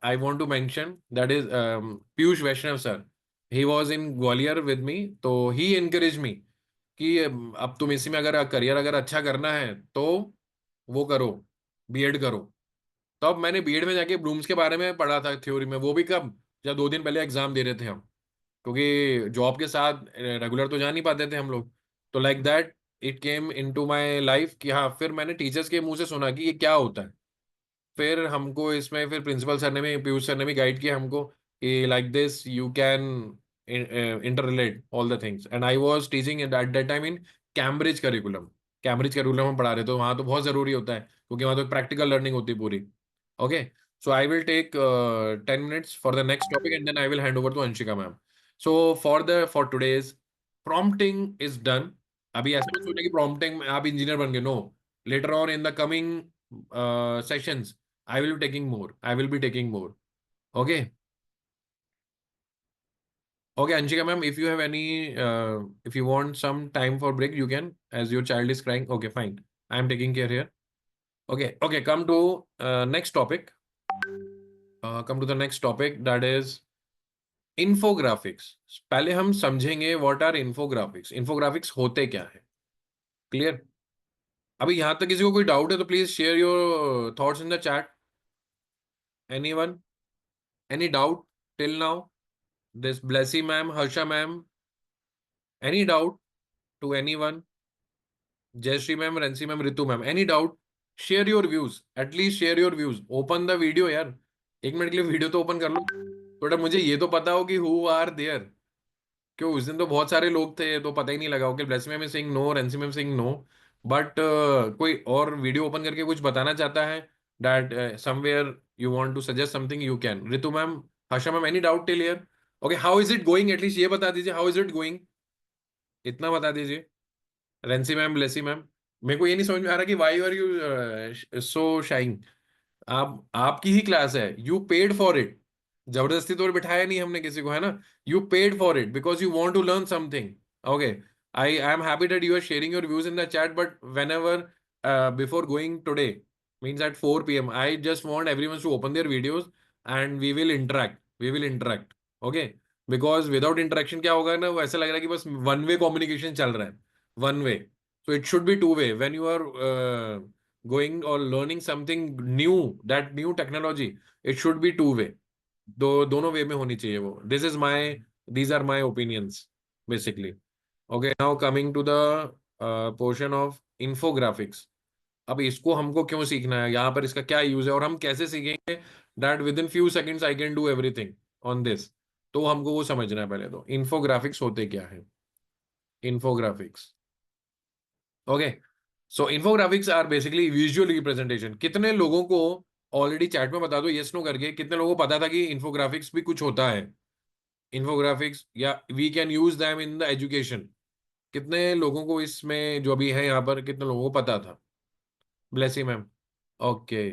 I want to mention that is Piyush Vaishnav sir, he was in Gwalior with me. तो ही एनकरेज मी कि अब तुम इसी में अगर करियर अगर अच्छा करना है तो वो करो, बीएड करो। तो अब मैंने बीएड में जाके ब्लूम्स के बारे में पढ़ा था थ्योरी में, वो भी कब, जब 2 दिन पहले एग्जाम दे रहे थे हम, क्योंकि जॉब के साथ रेगुलर तो जा नहीं पाते थे हम लोग। तो like that it came into my life कि हाँ, फिर मैंने टीचर्स के मुंह से सुना कि ये क्या होता है। फिर हमको इसमें, फिर प्रिंसिपल सर ने भी, पीयूष सर ने भी गाइड किया हमको कि like this you can inter relate all the things. And I was teaching at that time in Cambridge curriculum. Cambridge curriculum हम पढ़ा रहे, तो वहाँ तो बहुत जरूरी होता है क्योंकि वहाँ तो प्रैक्टिकल लर्निंग होती है पूरी। Okay, so I will take 10 minutes for the next topic and then I will hand over to Anshika ma'am. So for today's prompting is done. अभी ऐसा मत सोचना कि prompting में आप इंजीनियर बन गए, no. Later on in the coming sessions I will be taking more. I will be taking more. Okay. Okay, Anshika ma'am, if you have any, if you want some time for break, you can, as your child is crying. Okay, fine. I am taking care here. Okay, okay. Come to next topic. Come to the next topic, that is infographics. पहले हम समझेंगे what are infographics, infographics होते क्या है। Clear? अभी यहां तक किसी को कोई डाउट है तो please share your thoughts in the chat. Anyone, any doubt till now? This Blessy ma'am, Harsha ma'am, any doubt to anyone? Jayashree ma'am, Rency ma'am, Ritu ma'am, any doubt? Share your views, at least share your views. Open the video यार, 1 minute के लिए video तो open कर लो, थोड़ा मुझे ये तो पता हो कि हु आर देयर। क्यों, उस दिन तो बहुत सारे लोग थे तो पता ही नहीं लगा। ओके, ब्लेस में सिंग नो, रेंसी में सिंग नो, बट कोई और वीडियो ओपन करके कुछ बताना चाहता है, that somewhere you want to suggest something, you can. Ritu ma'am, Harsha ma'am, any doubt till here? Okay, how is it going, at least ये बता दीजिए, हाउ इज इट गोइंग, इतना बता दीजिए। रेंसी मैम, ब्लेसी मैम, मेरे को ये नहीं समझ में आ रहा कि why are you so shying. आप, आपकी ही क्लास है, यू पेड फॉर इट। जबरदस्ती तो बिठाया नहीं हमने किसी को, है ना। You paid for it because you want to learn something. Okay, I am happy that you are sharing your views in the chat, but whenever before going today, means at 4 p.m, I just want everyone to open their videos and we will interact. Okay, because without interaction क्या होगा ना, वो ऐसा लग रहा है कि बस वन वे कम्युनिकेशन चल रहा है, one way. So it should be two way. When you are going or learning something new, that new technology, it should be two way. दोनों वे में होनी चाहिए वो। This is my, these are my opinions, basically. Okay, now coming to the portion of infographics. अब इसको हमको क्यों सीखना है, यहाँ पर इसका क्या यूज है और हम कैसे सीखेंगे that with in few seconds I can do everything on this, तो हमको वो समझना है पहले। तो इन्फोग्राफिक्स होते क्या है? Infographics, okay, so infographics are basically visual representation. कितने लोगों को ऑलरेडी चैट में बता दो यस नो करके, कितने लोगों को पता था कि इन्फोग्राफिक्स भी कुछ होता है? इन्फोग्राफिक्स या we can use them in the education. कितने लोगों को इसमें जो अभी है यहाँ पर, कितने लोगों को पता था? Blessy ma'am, okay,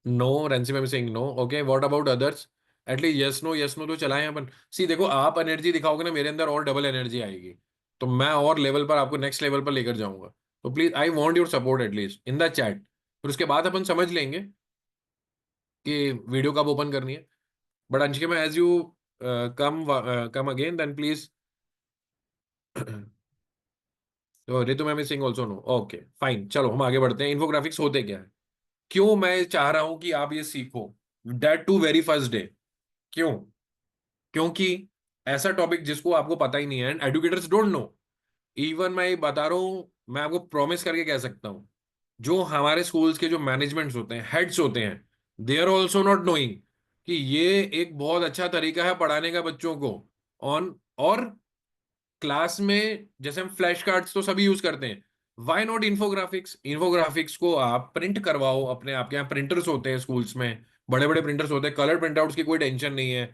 no, Rency ma'am saying no, okay, what about others? At least yes no तो चलाएं अपन। सी देखो, आप एनर्जी दिखाओगे ना, मेरे अंदर और डबल एनर्जी आएगी, तो मैं और लेवल पर आपको नेक्स्ट लेवल पर लेकर जाऊंगा। तो please I want your support at least in the chat, फिर उसके बाद अपन समझ लेंगे कि वीडियो कब ओपन करनी है। But Anshika ma'am as you come again then please. तो Ritu ma'am saying also no, okay fine, चलो हम आगे बढ़ते हैं। इन्फोग्राफिक्स होते क्या है, क्यों मैं चाह रहा हूं कि आप ये सीखो, that too very first day. क्यों? क्योंकि ऐसा टॉपिक जिसको आपको पता ही नहीं है and educators don't know. Even मैं ये बता रहा हूं, मैं आपको प्रॉमिस करके कह सकता हूं, जो हमारे स्कूल्स के जो मैनेजमेंट्स होते हैं, हेड्स होते हैं, they are also not knowing कि ये एक बहुत अच्छा तरीका है पढ़ाने का बच्चों को ऑन। और क्लास में जैसे हम फ्लैश कार्ड्स तो सभी यूज करते हैं, व्हाई नॉट इन्फोग्राफिक्स? इन्फोग्राफिक्स को आप प्रिंट करवाओ अपने, आपके यहाँ प्रिंटर्स होते हैं स्कूल्स में, बड़े बड़े प्रिंटर्स होते हैं, कलर प्रिंटआउट्स की कोई टेंशन नहीं है।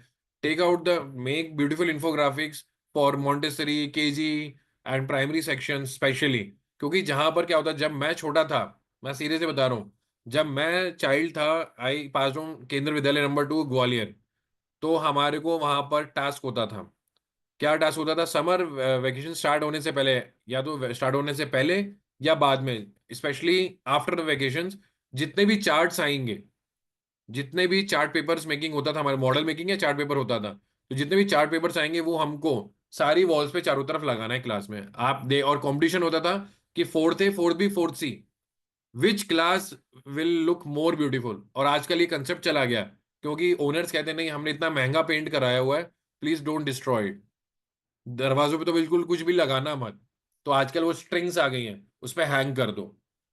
Take out the, make beautiful infographics for Montessori, KG and primary section specially. क्योंकि जहां पर क्या होता है, जब मैं छोटा था, मैं सीरियसली बता रहा हूँ, जब मैं चाइल्ड था, आई पास ऑन केंद्र विद्यालय नंबर 2 ग्वालियर, तो हमारे को वहां पर टास्क होता था। क्या टास्क होता था? समर वेकेशन स्टार्ट होने से पहले, या तो स्टार्ट होने से पहले या बाद में, स्पेशली आफ्टर द वेकेशंस, जितने भी चार्ट्स आएंगे, जितने भी चार्ट पेपर्स मेकिंग होता था, हमारे मॉडल मेकिंग या चार्ट पेपर होता था, तो जितने भी चार्ट पेपर्स आएंगे वो हमको सारी वॉल्स पे चारों तरफ लगाना है क्लास में। आप दे, और कंपटीशन होता था कि fourth A, fourth B, fourth C, which class will look more beautiful. और आजकल ये कंसेप्ट चला गया, क्योंकि ओनर्स कहते हैं नहीं, हमने इतना महंगा पेंट कराया हुआ है, प्लीज डोंट डिस्ट्रॉय इट, दरवाजों पे तो बिल्कुल कुछ भी लगाना मत। तो आजकल वो स्ट्रिंग्स आ गई हैं, उस पर हैंग कर दो,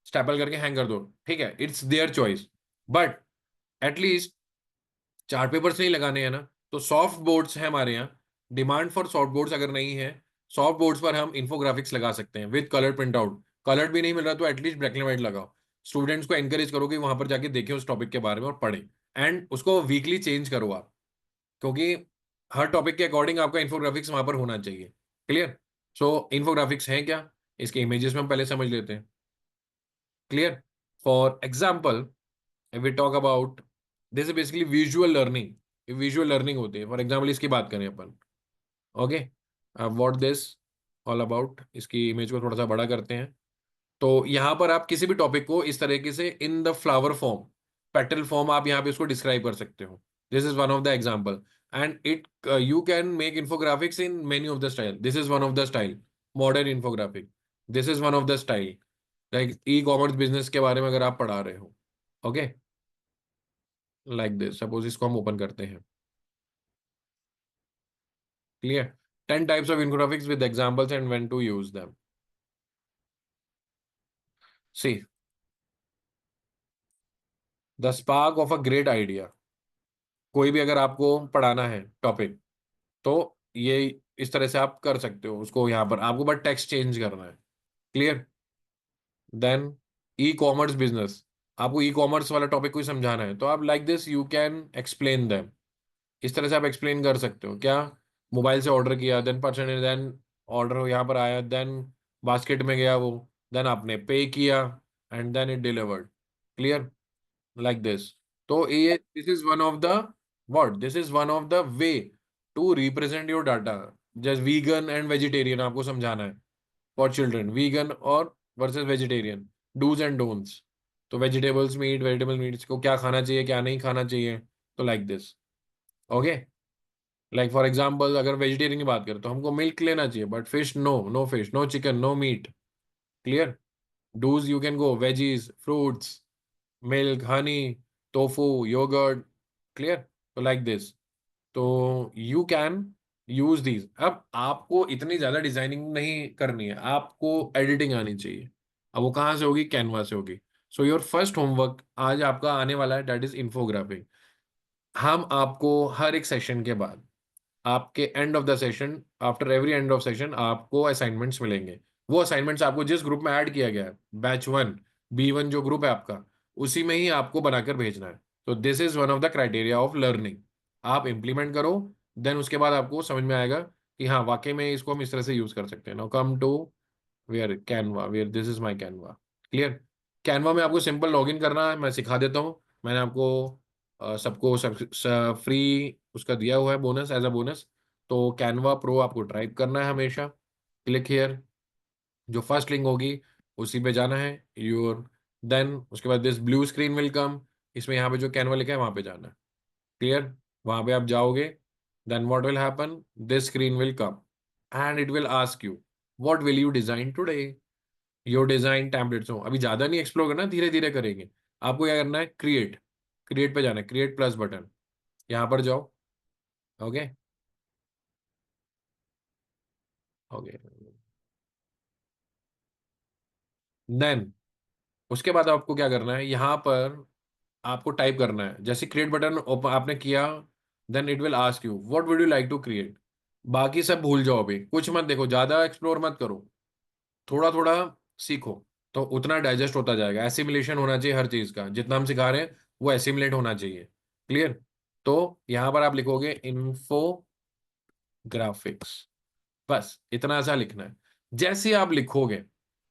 स्टेपल करके हैंग कर दो, ठीक है, it's their choice. But at least chart papers नहीं लगाने हैं ना, तो सॉफ्ट बोर्ड्स है हमारे यहाँ, डिमांड फॉर सॉफ्ट बोर्ड्स अगर नहीं है, सॉफ्ट बोर्ड्स पर हम इन्फोग्राफिक्स लगा सकते हैं with colour print out. Colour भी नहीं मिल रहा तो एटलीस्ट ब्लैक एंड व्हाइट लगाओ। स्टूडेंट्स को एनकरेज करो कि वहां पर जाके देखें उस टॉपिक के बारे में और पढ़ें, एंड उसको वीकली चेंज करो आप, क्योंकि हर टॉपिक के अकॉर्डिंग आपका इन्फोग्राफिक्स वहां पर होना चाहिए। क्लियर? सो इन्फोग्राफिक्स है क्या, इसके इमेजेस में हम पहले समझ लेते हैं। Clear? For example, if we talk about, this is basically visual learning, visual learning होती है। फॉर एग्जाम्पल इसकी बात करें अपन, okay, what this all about, इसकी इमेज को थोड़ा सा बड़ा करते हैं। तो यहाँ पर आप किसी भी टॉपिक को इस तरीके से in the flower form, petal form, आप यहाँ पे इसको डिस्क्राइब कर सकते हो। This is one of the example, and it you can make infographics in many of the style. This is one of the style, modern infographic. This is one of the style, like E commerce business के बारे में अगर आप पढ़ा रहे हो, okay, like this. Suppose इसको हम ओपन करते हैं। Clear? 10 types of infographics with examples and when to use them. See, the spark of a great idea. कोई भी अगर आपको पढ़ाना है टॉपिक, तो ये इस तरह से आप कर सकते हो उसको, यहाँ पर आपको बस टेक्स्ट चेंज करना है। Clear? Then e commerce business, आपको ई कॉमर्स वाला टॉपिक कोई समझाना है, तो आप like this you can explain them. इस तरह से आप एक्सप्लेन कर सकते हो। क्या? मोबाइल से ऑर्डर किया, देन पर्सन, देन ऑर्डर यहाँ पर आया, देन बास्केट में गया वो, देन आपने पे किया and then it delivered. Clear? Like this. तो ये this is one of the what, this is one of the way to represent your data. Just vegan and vegetarian आपको समझाना है फॉर चिल्ड्रन, वीगन और versus vegetarian, dos and don'ts. तो vegetables meat, vegetable meats को क्या खाना चाहिए, क्या नहीं खाना चाहिए, तो like this. Okay, like for example अगर वेजिटेरियन की बात करें तो हमको मिल्क लेना चाहिए, but fish no, no fish, no chicken, no meat. Clear? Does you can go veggies, fruits, milk, honey, tofu, yogurt. Clear? तो लाइक दिस। तो यू कैन यूज दीज। अब आपको इतनी ज्यादा डिजाइनिंग नहीं करनी है, आपको एडिटिंग आनी चाहिए। अब वो कहाँ से होगी? कैनवा से होगी। सो योर फर्स्ट होमवर्क आज आपका आने वाला है, दैट इज इन्फोग्राफिक। हम आपको हर एक सेशन के बाद, आपके end of the session, after every end of session आपको असाइनमेंट्स मिलेंगे। वो असाइनमेंट्स आपको जिस ग्रुप में ऐड किया गया है, बैच 1 B1 जो ग्रुप है आपका, उसी में ही आपको बनाकर भेजना है। तो this is one of the criteria of learning. आप इम्प्लीमेंट करो, देन उसके बाद आपको समझ में आएगा कि हाँ वाकई में इसको हम इस तरह से यूज कर सकते हैं। Now come to where Canva, where this is my Canva. Clear? Canva में आपको सिंपल लॉगिन करना है, मैं सिखा देता हूँ। मैंने आपको सबको फ्री उसका दिया हुआ है, बोनस, एज अ बोनस। तो कैनवा प्रो आपको टाइप करना है हमेशा। क्लिक हियर, जो फर्स्ट लिंक होगी उसी पे जाना है योर। देन उसके बाद दिस ब्लू स्क्रीन विल कम, इसमें यहाँ पे जो कैनवा लिखा है वहां पे जाना है। क्लियर? वहां पे आप जाओगे, then what will happen, this screen will come and it will ask you what will you design today. Your design templates हो, अभी ज्यादा नहीं एक्सप्लोर करना, धीरे धीरे करेंगे। आपको क्या करना है? क्रिएट, क्रिएट पे जाना है, क्रिएट प्लस बटन, यहाँ पर जाओ। Okay, okay. देन उसके बाद आपको क्या करना है? यहाँ पर आपको टाइप करना है, जैसे क्रिएट बटन आपने किया, then it will ask you what would you like to create. बाकी सब भूल जाओ, अभी कुछ मत देखो, ज्यादा एक्सप्लोर मत करो, थोड़ा थोड़ा सीखो। तो उतना डाइजेस्ट होता जाएगा। एसिमिलेशन होना चाहिए हर चीज का, जितना हम सिखा रहे हैं वो एसिमिलेट होना चाहिए। क्लियर? तो यहाँ पर आप लिखोगे इन्फो ग्राफिक्स, बस इतना सा लिखना है। जैसे आप लिखोगे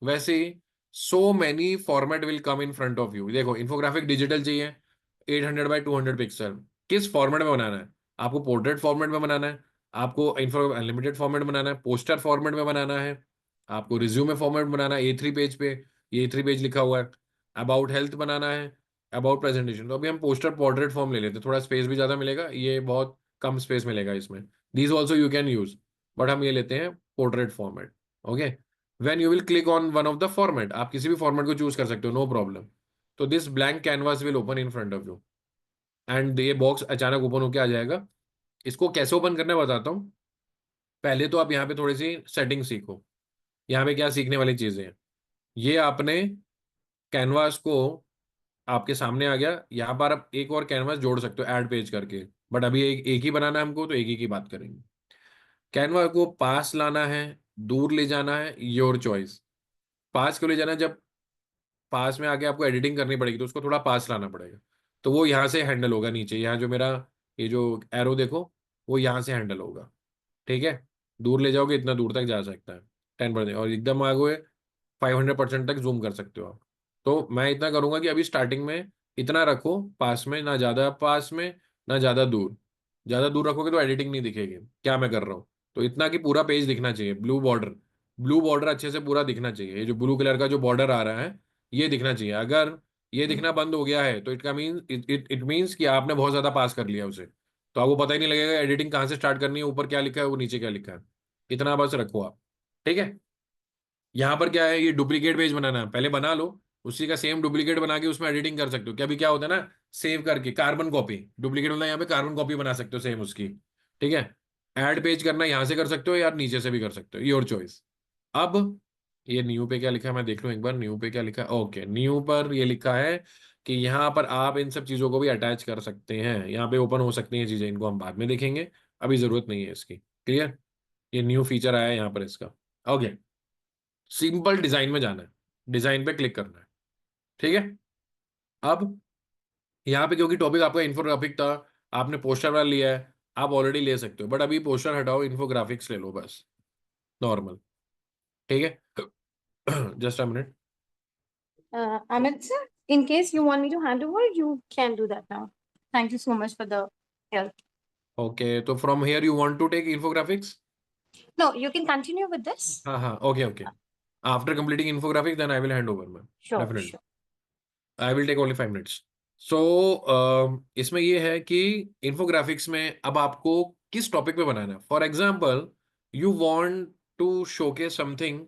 वैसे ही so many format will come in front of you. देखो, इन्फोग्राफिक डिजिटल चाहिए, 800 by 200 पिक्सल। किस फॉर्मेट में बनाना है? आपको पोर्ट्रेट फॉर्मेट में बनाना है, आपको इन्फो अनलिमिटेड फॉर्मेट बनाना है, पोस्टर फॉर्मेट में बनाना है, आपको रिज्यूमे फॉर्मेट बनाना है, A3 पेज पे, ये A3 पेज लिखा हुआ है, अबाउट हेल्थ बनाना है, अबाउट प्रेजेंटेशन। तो अभी हम पोस्टर पोर्ट्रेट फॉर्म ले लेते हैं, थोड़ा स्पेस भी ज्यादा मिलेगा, ये बहुत कम स्पेस मिलेगा इसमें। These also you can use, but हम ये लेते हैं portrait format. Okay, when you will click on one of the format, आप किसी भी फॉर्मेट को चूज कर सकते हो, नो प्रॉब्लम। तो this blank canvas will open in front of you and ये बॉक्स अचानक ओपन होकर आ जाएगा। इसको कैसे ओपन करना है बताता हूँ। पहले तो आप यहाँ पे थोड़ी सी सेटिंग सीखो। यहाँ पे क्या सीखने वाली चीजें हैं, ये आपने कैनवास को, आपके सामने आ गया, यहाँ पर आप एक और कैनवास जोड़ सकते हो ऐड पेज करके, बट अभी एक ही बनाना है हमको, तो एक ही की बात करेंगे। कैनवा को पास लाना है, दूर ले जाना है, योर चॉइस। पास क्यों ले जाना है? जब पास में आके आपको एडिटिंग करनी पड़ेगी तो उसको थोड़ा पास लाना पड़ेगा, तो वो यहाँ से हैंडल होगा। नीचे यहाँ जो मेरा ये जो एरो देखो, वो यहाँ से हैंडल होगा। ठीक है? दूर ले जाओगे इतना दूर तक जा सकता है, 10%, और एकदम आगे 500% तक जूम कर सकते हो आप। तो मैं इतना करूंगा कि अभी स्टार्टिंग में इतना रखो पास में, ना ज्यादा पास में ना ज्यादा दूर। ज्यादा दूर रखोगे तो एडिटिंग नहीं दिखेगी क्या मैं कर रहा हूँ। तो इतना कि पूरा पेज दिखना चाहिए, ब्लू बॉर्डर, ब्लू बॉर्डर अच्छे से पूरा दिखना चाहिए। ये जो ब्लू कलर का जो बॉर्डर आ रहा है ये दिखना चाहिए। अगर ये दिखना बंद हो गया है तो इट मीन इट मीन्स कि आपने बहुत ज्यादा पास कर लिया उसे, तो आपको पता ही नहीं लगेगा एडिटिंग कहाँ से स्टार्ट करनी है, ऊपर क्या लिखा है वो नीचे क्या लिखा है। इतना बस रखो आप। ठीक है? यहाँ पर क्या है, ये डुप्लीकेट पेज बनाना है, पहले बना लो, उसी का सेम डुप्लीकेट बना के उसमें एडिटिंग कर सकते हो। क्या अभी क्या होता है ना, सेव करके कार्बन कॉपी, डुप्लीकेट मतलब यहाँ पे कार्बन कॉपी बना सकते हो सेम उसकी। ठीक है? ऐड पेज करना यहाँ से कर सकते हो या नीचे से भी कर सकते हो, योर चॉइस। अब ये न्यू पे क्या लिखा है मैं देख लूँ एक बार, न्यू पे क्या लिखा है। ओके, न्यू पर ये लिखा है कि यहाँ पर आप इन सब चीजों को भी अटैच कर सकते हैं, यहाँ पे ओपन हो सकती हैं चीजें, इनको हम बाद में देखेंगे, अभी जरूरत नहीं है इसकी। क्लियर? ये न्यू फीचर आया है यहाँ पर इसका। ओके, सिंपल डिजाइन में जाना है, डिजाइन पे क्लिक करना है। ठीक है? अब यहाँ पे क्योंकि टॉपिक आपका इन्फोग्राफिक था, आपने पोस्टर वाला लिया है, आप ऑलरेडी ले सकते हो, बट अभी पोस्टर हटाओ, इन्फोग्राफिक्स ले लो बस, नॉर्मल। ठीक है? Just a minute. Amit sir, in case you want me to hand over, you can do that now. Thank you so much for the help. Okay, तो from here you want to take infographics? No, you can continue with this. हाँ हाँ, okay okay. After completing infographics then I will hand over ma'am, Sure, definitely. sure. I will take only 5 minutes. So इसमें ये है कि infographics में अब आपको किस टॉपिक पे बनाना है। For example, you want to showcase something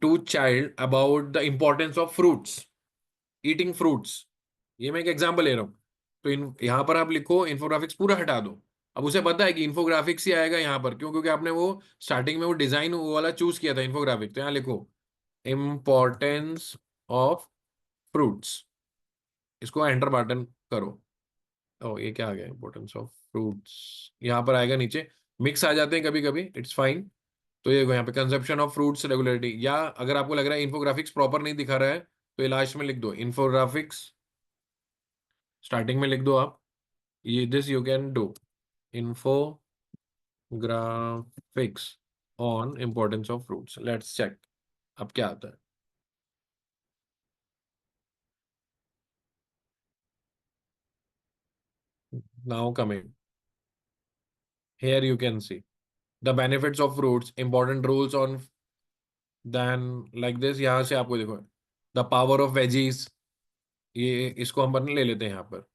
to child about the importance of fruits, eating fruits. ये मैं एक एग्जाम्पल ले रहा हूँ। तो यहाँ पर आप लिखो इन्फोग्राफिक्स पूरा हटा दो, अब उसे पता है कि इन्फोग्राफिक्स ही आएगा यहाँ पर, क्यों? क्योंकि आपने वो स्टार्टिंग में वो डिजाइन वो वाला चूज किया था इन्फोग्राफिक। तो यहाँ लिखो इम्पोर्टेंस ऑफ फ्रूट्स, इसको एंटर बटन करो। ओ ये क्या आ गया, इम्पोर्टेंस ऑफ फ्रूट्स यहाँ पर आएगा नीचे। मिक्स आ जाते हैं कभी कभी, इट्स फाइन। तो ये यहाँ पे कंजप्शन ऑफ फ्रूट्स रेगुलरिटी, या अगर आपको लग रहा है इन्फोग्राफिक्स प्रॉपर नहीं दिखा रहा है तो ये लास्ट में लिख दो इन्फोग्राफिक्स, स्टार्टिंग में लिख दो आप। ये this you can do infographics on importance of fruits. Let's check अब क्या आता है। Now coming here you can see the benefits of fruits, important rules on, then like this। यहाँ से आपको देखो द पावर ऑफ वेजीज, ये इसको हम ले लेते हैं यहाँ पर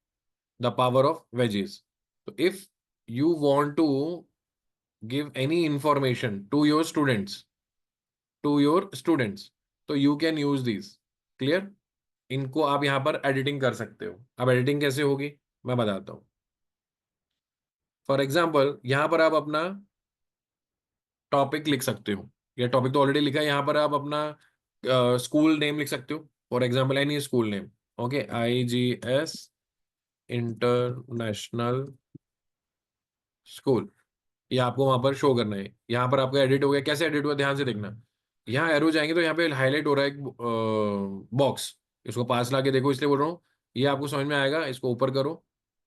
द पावर ऑफ वेजीज। तो if you want to give any information to your students तो you can use this. Clear? इनको आप यहाँ पर एडिटिंग कर सकते हो। अब एडिटिंग कैसे होगी मैं बताता हूँ। फॉर एग्जाम्पल यहाँ पर आप अपना टॉपिक लिख सकते हो, या टॉपिक तो ऑलरेडी लिखा है, यहाँ पर आप अपना स्कूल नेम लिख सकते हो। For example any school name, okay, IGS international school, ये आपको वहां पर शो करना है। यहाँ पर आपका एडिट हो गया। कैसे एडिट हुआ ध्यान से देखना। यहाँ एरो जाएंगे तो यहाँ पे हाईलाइट हो रहा है एक बॉक्स, इसको पास ला के देखो, इसलिए बोल रहा हूँ। ये आपको समझ में आएगा, इसको ऊपर करो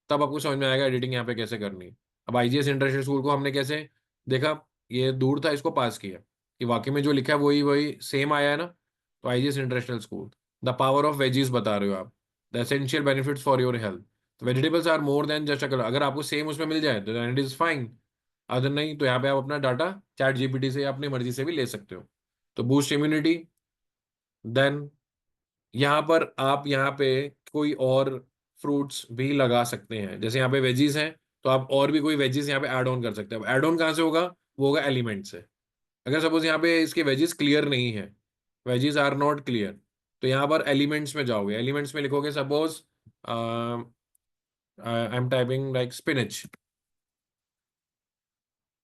तब आपको समझ में आएगा एडिटिंग यहाँ पे कैसे करनी है। अब IGS इंटरनेशनल स्कूल को हमने कैसे देखा, ये दूर था, इसको पास किया कि वाकई में जो लिखा है वही वही सेम आया है ना। तो IGS international school, the power of veggies बता रहे हो आप, the essential benefits for your health. Vegetables are more than just a colour. अगर आपको सेम उसमें मिल जाए तो इट इज फाइन, अदर नहीं तो यहाँ पे आप अपना डाटा चैट GPT से या अपनी मर्जी से भी ले सकते हो। तो बूस्ट इम्यूनिटी। देन यहाँ पर आप यहाँ पे कोई और फ्रूट्स भी लगा सकते हैं, जैसे यहाँ पे वेजीज हैं तो आप और भी कोई वेजीज यहाँ पे ऐड ऑन कर सकते हैं। अब ऐड ऑन कहाँ से होगा, वो होगा एलिमेंट से। अगर सपोज यहाँ पे इसके वेजीज क्लियर नहीं है, वेजीज आर नॉट क्लियर, तो यहाँ पर एलिमेंट्स में जाओगे, एलिमेंट्स में लिखोगे suppose I am typing like spinach,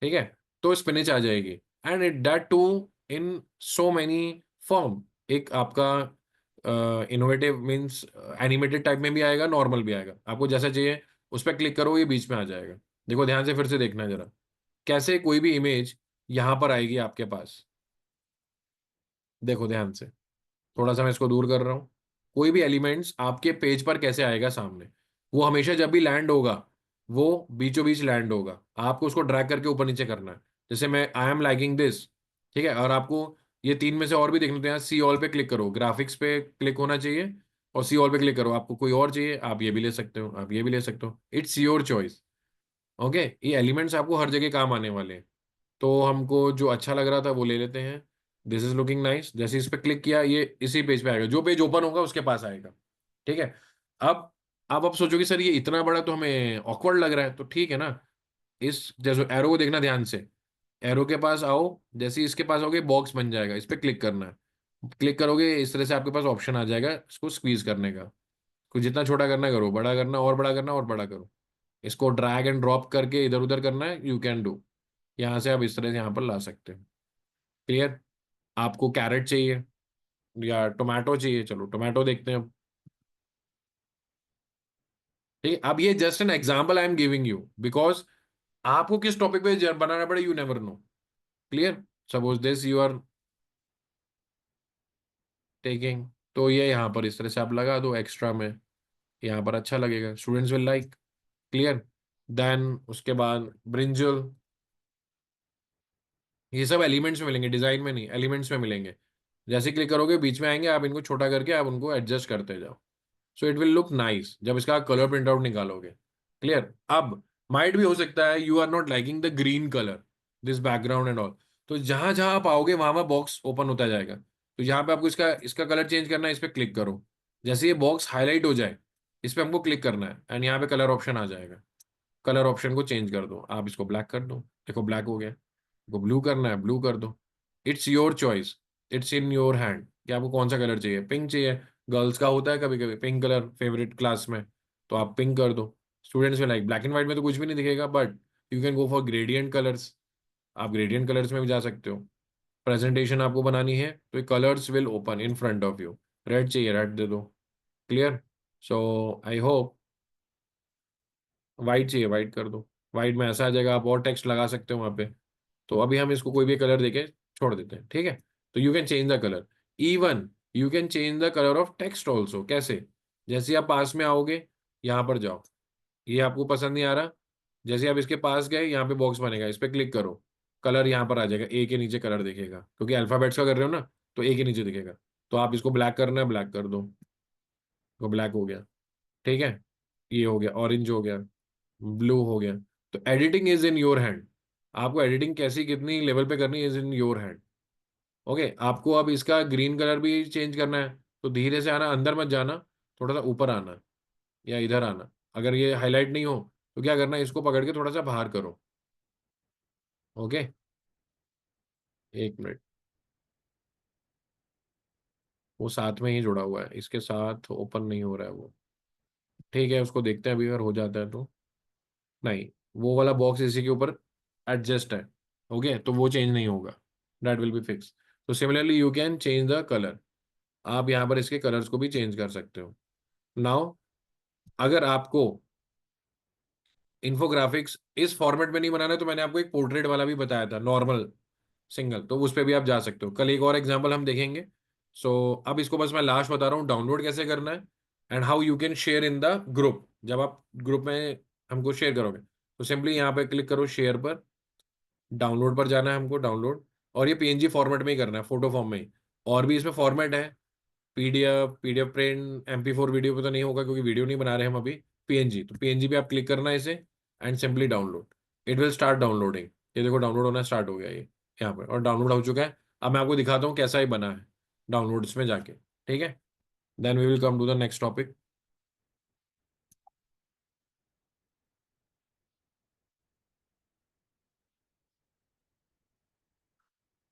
ठीक है, तो स्पिनच आ जाएगी। And it that to in so many form. एक आपका इनोवेटिव मीन्स एनिमेटेड टाइप में भी आएगा, नॉर्मल भी आएगा, आपको जैसा चाहिए उस पर क्लिक करो, ये बीच में आ जाएगा। देखो ध्यान से फिर से देखना जरा, कैसे कोई भी इमेज यहाँ पर आएगी आपके पास। देखो ध्यान से, थोड़ा सा मैं इसको दूर कर रहा हूँ। कोई भी एलिमेंट्स आपके पेज पर कैसे आएगा सामने, वो हमेशा जब भी लैंड होगा वो बीचों बीच लैंड होगा, आपको उसको ड्रैग करके ऊपर नीचे करना है। जैसे मैं आई एम लाइकिंग दिस, ठीक है, और आपको ये तीन में से और भी देखना तो यहाँ सी ऑल पे क्लिक करो, ग्राफिक्स पे क्लिक होना चाहिए और सी ऑल पे क्लिक करो। आपको कोई और चाहिए आप ये भी ले सकते हो, आप ये भी ले सकते हो, इट्स योर चॉइस। ओके, ये एलिमेंट्स आपको हर जगह काम आने वाले हैं। तो हमको जो अच्छा लग रहा था वो ले लेते हैं। दिस इज लुकिंग नाइस, जैसे इस पे क्लिक किया ये इसी पेज पे आएगा, जो पेज ओपन होगा उसके पास आएगा। ठीक है। अब आप सोचोगे सर ये इतना बड़ा तो हमें ऑकवर्ड लग रहा है, तो ठीक है ना, इस जैसे एरो को देखना ध्यान से, एरो के पास आओ, जैसे ही इसके पास आओगे बॉक्स बन जाएगा, इस पे क्लिक करना है। क्लिक करोगे इस तरह से आपके पास ऑप्शन आ जाएगा इसको स्क्वीज करने का। कुछ जितना छोटा करना है करो, बड़ा करना और बड़ा करना और बड़ा करो। इसको ड्रैग एंड ड्रॉप करके इधर उधर करना है, यू कैन डू। यहाँ से आप इस तरह से यहाँ पर ला सकते हैं। क्लियर? आपको कैरेट चाहिए या टोमेटो चाहिए, चलो टोमेटो देखते हैं अब। ठीक है, अब ये just an example I am giving you because आपको किस टॉपिक पे बनाना पड़े you never know. Clear? Suppose this you are taking, तो ये यहाँ पर इस तरह से आप लगा दो एक्स्ट्रा में, यहाँ पर अच्छा लगेगा, students will like. Clear? Then उसके बाद ब्रिंजल, ये सब एलिमेंट्स में मिलेंगे, डिजाइन में नहीं, एलिमेंट्स में मिलेंगे। जैसे क्लिक करोगे बीच में आएंगे, आप इनको छोटा करके आप उनको एडजस्ट करते जाओ, so it will look nice जब इसका कलर प्रिंट आउट निकालोगे। क्लियर? अब माइट भी हो सकता है you are not liking the green colour, this background and all, तो जहां जहां आप आओगे वहां वहां बॉक्स ओपन होता जाएगा। तो यहाँ पे आपको इसका इसका कलर चेंज करना है, इस पर क्लिक करो, जैसे ये बॉक्स हाईलाइट हो जाए इस पर हमको क्लिक करना है एंड यहाँ पे कलर ऑप्शन आ जाएगा। कलर ऑप्शन को चेंज कर दो, आप इसको ब्लैक कर दो, देखो ब्लैक हो गया। को ब्लू करना है ब्लू कर दो, it's your choice, it's in your hand कि आपको कौन सा कलर चाहिए। पिंक चाहिए, गर्ल्स का होता है कभी कभी पिंक कलर फेवरेट क्लास में, तो आप पिंक कर दो। स्टूडेंट्स में लाइक ब्लैक एंड व्हाइट में तो कुछ भी नहीं दिखेगा, but you can go for gradient colours, आप ग्रेडियंट कलर्स में भी जा सकते हो। प्रेजेंटेशन आपको बनानी है तो ये colours will open in front of you. Red चाहिए, रेड दे दो, clear. So I hope, white चाहिए, वाइट कर दो, वाइट में ऐसा आ जाएगा, आप और टेक्स्ट लगा सकते हो वहाँ पे। तो अभी हम इसको कोई भी कलर देके छोड़ देते हैं, ठीक है। तो you can change the colour, even you can change the colour of text also. कैसे? जैसे आप पास में आओगे, यहाँ पर जाओ, ये आपको पसंद नहीं आ रहा, जैसे आप इसके पास गए, यहाँ पे बॉक्स बनेगा, इस पर क्लिक करो, कलर यहाँ पर आ जाएगा, ए के नीचे कलर दिखेगा, क्योंकि अल्फाबेट्स का कर रहे हो ना, तो ए के नीचे दिखेगा। तो आप इसको ब्लैक करना है, ब्लैक कर दो, तो ब्लैक हो गया, ठीक है। ये हो गया, ऑरेंज हो गया, ब्लू हो गया। तो editing is in your hand, आपको एडिटिंग कैसी कितनी लेवल पे करनी is in your hand. Okay, आपको अब इसका ग्रीन कलर भी चेंज करना है, तो धीरे से आना, अंदर मत जाना, थोड़ा सा ऊपर आना या इधर आना। अगर ये हाईलाइट नहीं हो तो क्या करना है, इसको पकड़ के थोड़ा सा बाहर करो। ओके, एक मिनट, वो साथ में ही जुड़ा हुआ है, इसके साथ ओपन नहीं हो रहा है वो। ठीक है, उसको देखते हैं अभी, अगर हो जाता है तो। नहीं, वो वाला बॉक्स इसी के ऊपर एडजस्ट है। ओके, तो वो चेंज नहीं होगा, दैट विल बी फिक्स। तो similarly you can change the colour, आप यहाँ पर इसके कलर्स को भी चेंज कर सकते हो। नाउ अगर आपको इन्फोग्राफिक्स इस फॉर्मेट में नहीं बनाना है, तो मैंने आपको एक पोर्ट्रेट वाला भी बताया था, नॉर्मल सिंगल, तो उस पर भी आप जा सकते हो। कल एक और एग्जाम्पल हम देखेंगे। सो अब इसको बस मैं लास्ट बता रहा हूँ, डाउनलोड कैसे करना है and how you can share in the group. जब आप ग्रुप में हमको शेयर करोगे, तो सिंपली यहाँ पे क्लिक करो, शेयर पर, डाउनलोड पर जाना है हमको, डाउनलोड, और ये पीएनजी फॉर्मेट में ही करना है, फोटो फॉर्म में ही। और भी इसमें फॉर्मेट है, PDF, PDF print, MP4 video पे तो नहीं होगा क्योंकि वीडियो नहीं बना रहे हम अभी। पीएनजी, तो पीएनजी पे आप क्लिक करना है इसे and simply download, it will start downloading. ये देखो डाउनलोड होना स्टार्ट हो गया ये यहाँ पर, और डाउनलोड हो चुका है। अब मैं आपको दिखाता हूँ कैसा ही बना है डाउनलोड्स में जाके, ठीक है। Then we will come to the next topic.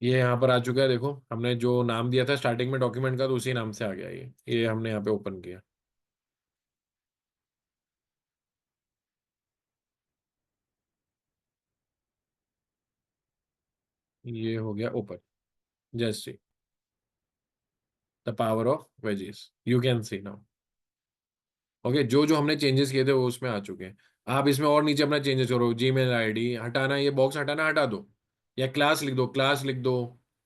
ये यहाँ पर आ चुका है, देखो हमने जो नाम दिया था स्टार्टिंग में डॉक्यूमेंट का, तो उसी नाम से आ गया ये हमने यहाँ पे ओपन किया। ये हो गया open, just see the power of veggies, you can C now. Okay, जो जो हमने चेंजेस किए थे वो उसमें आ चुके हैं। आप इसमें और नीचे अपना चेंजेस करो, जीमेल आईडी हटाना, ये बॉक्स हटाना, हटा दो, या क्लास लिख दो, क्लास लिख दो।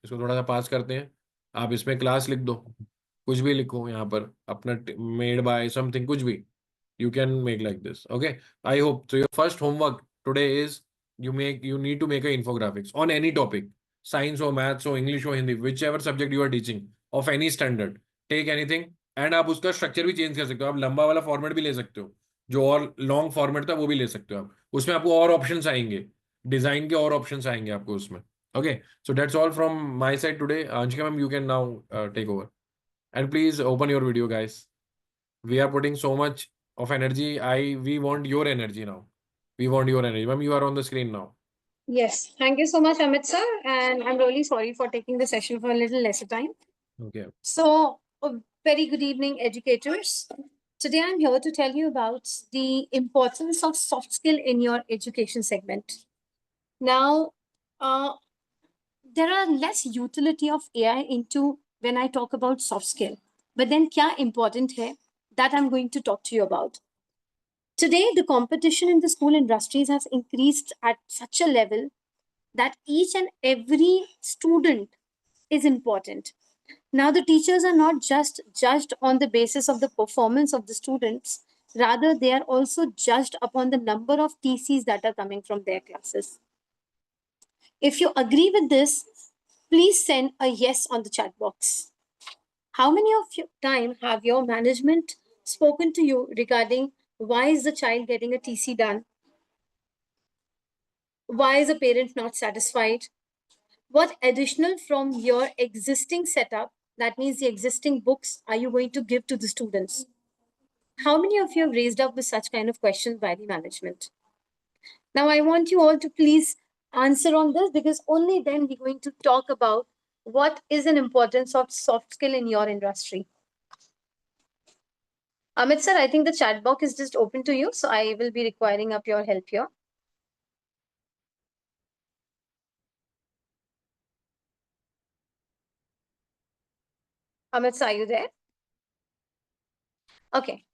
इसको थोड़ा सा पास करते हैं, आप इसमें क्लास लिख दो, कुछ भी लिखो यहाँ पर अपना, मेड बाय समथिंग, कुछ भी you can make like this. Okay, I hope so. Your first homework today is you need to make a infographics on any topic, science or maths or English or Hindi, whichever subject you are teaching, of any standard. Take anything and आप उसका structure भी change कर सकते हो, आप लंबा वाला format भी ले सकते हो, जो और लॉन्ग फॉर्मेट था वो भी ले सकते हो आप, उसमें आपको और ऑप्शंस आएंगे, डिजाइन के और ऑप्शंस आएंगे आपको उसमें। Okay, so that's all from my side today. Anshika ma'am, you can now take over and please open your video, guys. We are putting so much of energy. We want your energy now. We want your energy, ma'am. You are on the screen now. Yes, thank you so much, Amit sir. And I'm really sorry for taking the session for a little lesser time. Okay. So, a very good evening, educators. Today, I'm here to tell you about the importance of soft skill in your education segment. Now, there are less utility of AI into when I talk about soft skill. But then, kya important hai that I'm going to talk to you about. Today, the competition in the school industries has increased at such a level that each and every student is important. Now, the teachers are not just judged on the basis of the performance of the students, rather, they are also judged upon the number of TCs that are coming from their classes. If you agree with this, please send a yes on the chat box. How many of your time have your management spoken to you regarding why is the child getting a TC done? Why is a parent not satisfied? What additional from your existing setup, that means the existing books, are you going to give to the students? How many of you have raised up with such kind of questions by the management? Now, I want you all to please answer on this, because only then we're going to talk about what is an importance of soft skill in your industry. Amit sir, I think the chat box is just open to you, so I will be requiring up your help here. Amit, are you there? Okay.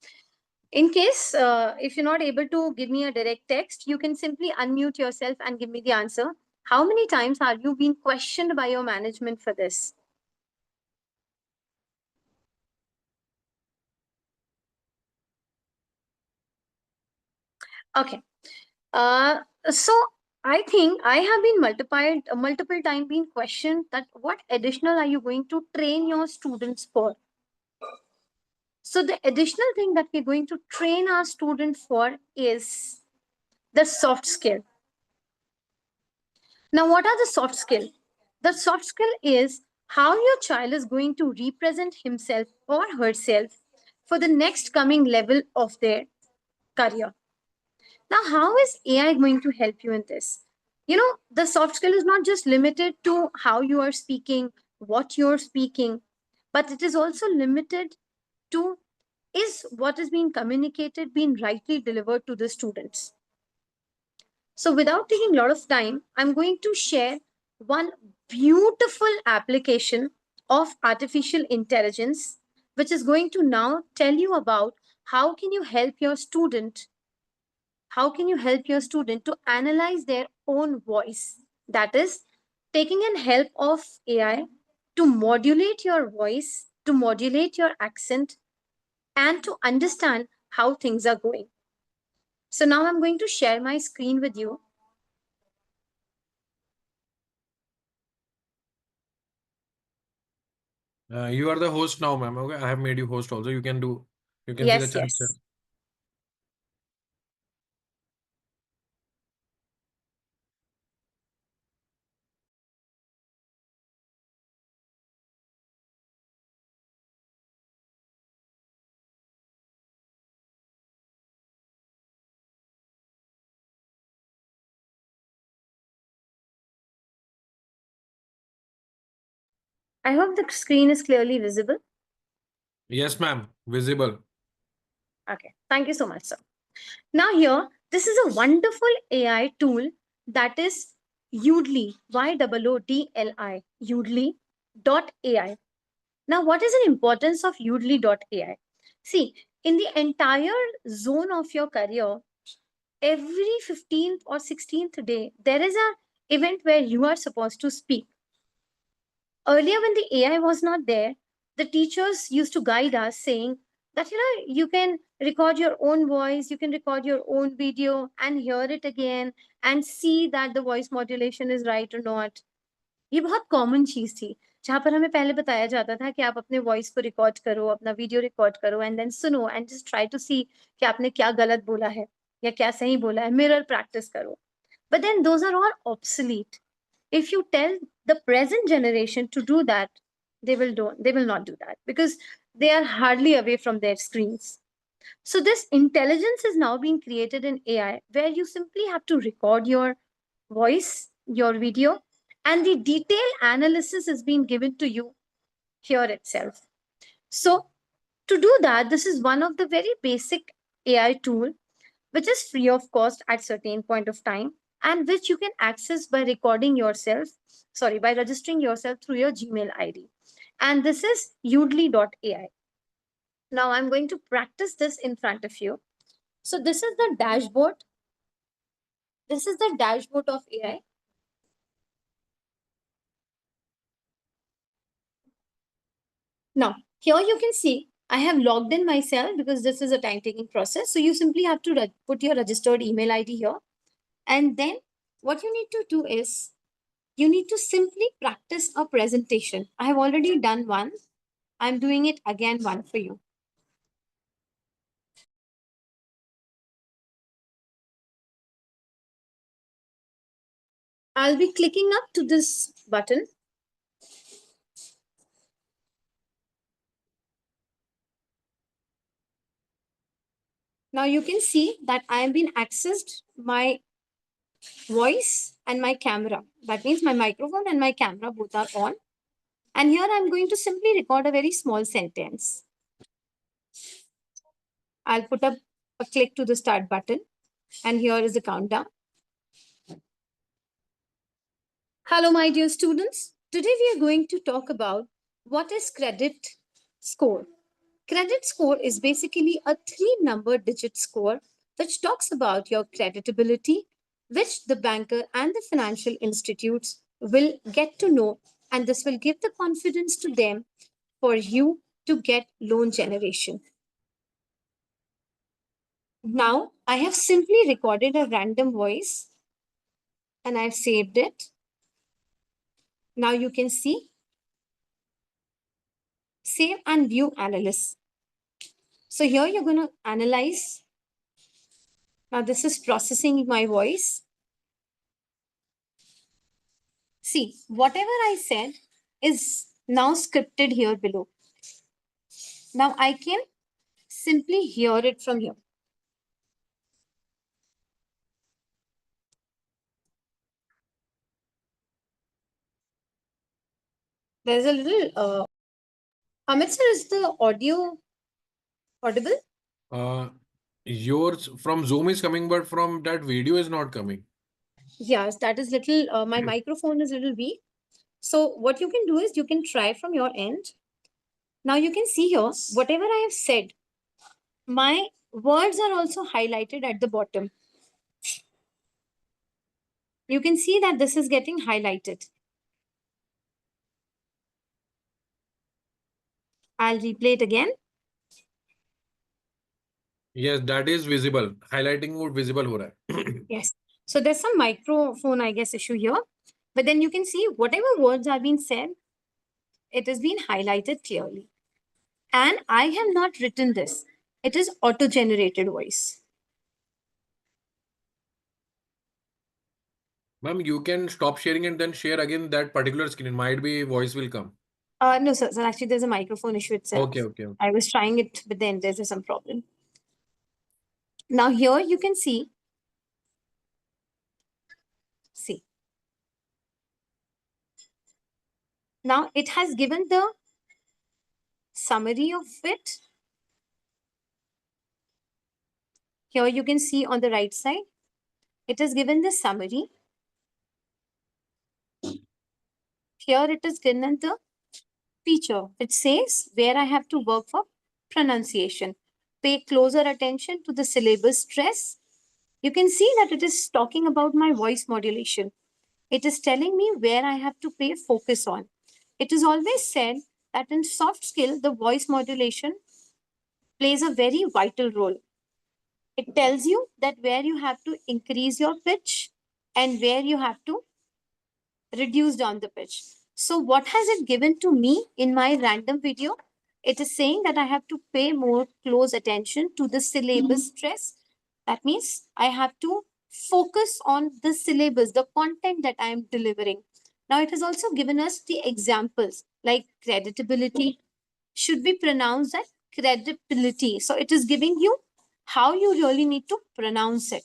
In case if you're not able to give me a direct text, you can simply unmute yourself and give me the answer. How many times have you been questioned by your management for this? Okay. So I think I have been multiple time being questioned that what additional are you going to train your students for? So the additional thing that we're going to train our students for is the soft skill. Now, what are the soft skill? The soft skill is how your child is going to represent himself or herself for the next coming level of their career. Now, how is AI going to help you in this? You know, the soft skill is not just limited to how you are speaking, what you're speaking, but it is also limited to is what is being communicated being rightly delivered to the students. So without taking a lot of time, I'm going to share one beautiful application of artificial intelligence, which is going to now tell you about how can you help your student to analyze their own voice. That is, taking in help of AI to modulate your voice, to modulate your accent, and to understand how things are going. So now I'm going to share my screen with you. You are the host now, ma'am. Okay, I have made you host also. You can do. You can see the Yes, chat. yes. I hope the screen is clearly visible. Yes, ma'am. Visible. Okay, thank you so much, sir. Now here, this is a wonderful AI tool that is Yoodli, Yoodli, Yoodli.ai. Now, what is the importance of Yoodli.ai? See, in the entire zone of your career, every 15th or 16th day, there is an event where you are supposed to speak. Earlier, when the AI was not there, the teachers used to guide us saying that, you can record your own voice, you can record your own video and hear it again and see that the voice modulation is right or not. ये बहुत common चीज थी जहां पर हमें पहले बताया जाता था कि आप अपने वॉइस को रिकॉर्ड करो, अपना वीडियो रिकॉर्ड करो एंड देन सुनो एंड जस्ट ट्राई टू सी कि आपने क्या गलत बोला है या क्या सही बोला है, मिरर प्रैक्टिस करो. But then those are all obsolete. If you tell the present generation to do that, they will not do that because they are hardly away from their screens. So this intelligence is now being created in AI where you simply have to record your voice, your video, and the detailed analysis is being given to you here itself. So to do that, this is one of the very basic AI tool which is free of cost at certain point of time and which you can access by by registering yourself through your Gmail ID. And this is Yoodli.ai. Now I'm going to practice this in front of you. So this is the dashboard. This is the dashboard of AI. Now, here you can see I have logged in myself because this is a time-taking process. So you simply have to put your registered email ID here. And then what you need to do is you need to simply practice a presentation. I have already done one. I'm doing it again one for you. I'll be clicking up to this button. Now you can see that I have been accessed my voice and my camera. That means my microphone and my camera both are on. And here I'm going to simply record a very small sentence. I'll put up a click to the start button. And here is the countdown. Hello, my dear students. Today we are going to talk about what is credit score. Credit score is basically a 3-number digit score which talks about your creditability, which the banker and the financial institutes will get to know, and this will give the confidence to them for you to get loan generation. Now, I have simply recorded a random voice and I've saved it. Now you can see save and view analysis. So here you're going to analyze. Now this is processing my voice. See, whatever I said is now scripted here below. Now I can simply hear it from here. There's a little, Amit sir, is the audio audible? Yours from Zoom is coming, but from that video is not coming. Yes, that is little, my microphone is a little weak. So what you can do is you can try from your end. Now you can see here, whatever I have said, my words are also highlighted at the bottom. You can see that this is getting highlighted. I'll replay it again. Yes, that is visible. Highlighting would visible हो रहा है. Yes. So there's some microphone, I guess, issue here. But then you can see whatever words are being said, it has been highlighted clearly. And I have not written this. It is auto-generated voice. Ma'am, you can stop sharing and then share again that particular screen. Might be voice will come. No, sir. So actually, there's a microphone issue itself. Okay. I was trying it, but then there's some problem. Now here you can see. See. Now it has given the summary of it. Here you can see on the right side, it is given the summary. Here it is given the feature. It says where I have to work for pronunciation. Pay closer attention to the syllabus stress. You can see that it is talking about my voice modulation. It is telling me where I have to pay focus on. It is always said that in soft skill, the voice modulation plays a very vital role. It tells you that where you have to increase your pitch and where you have to reduce down the pitch. So what has it given to me in my random video? It is saying that I have to pay more close attention to the syllabus stress. That means I have to focus on the syllabus, the content that I am delivering. Now it has also given us the examples like creditability should be pronounced as credibility. So it is giving you how you really need to pronounce it.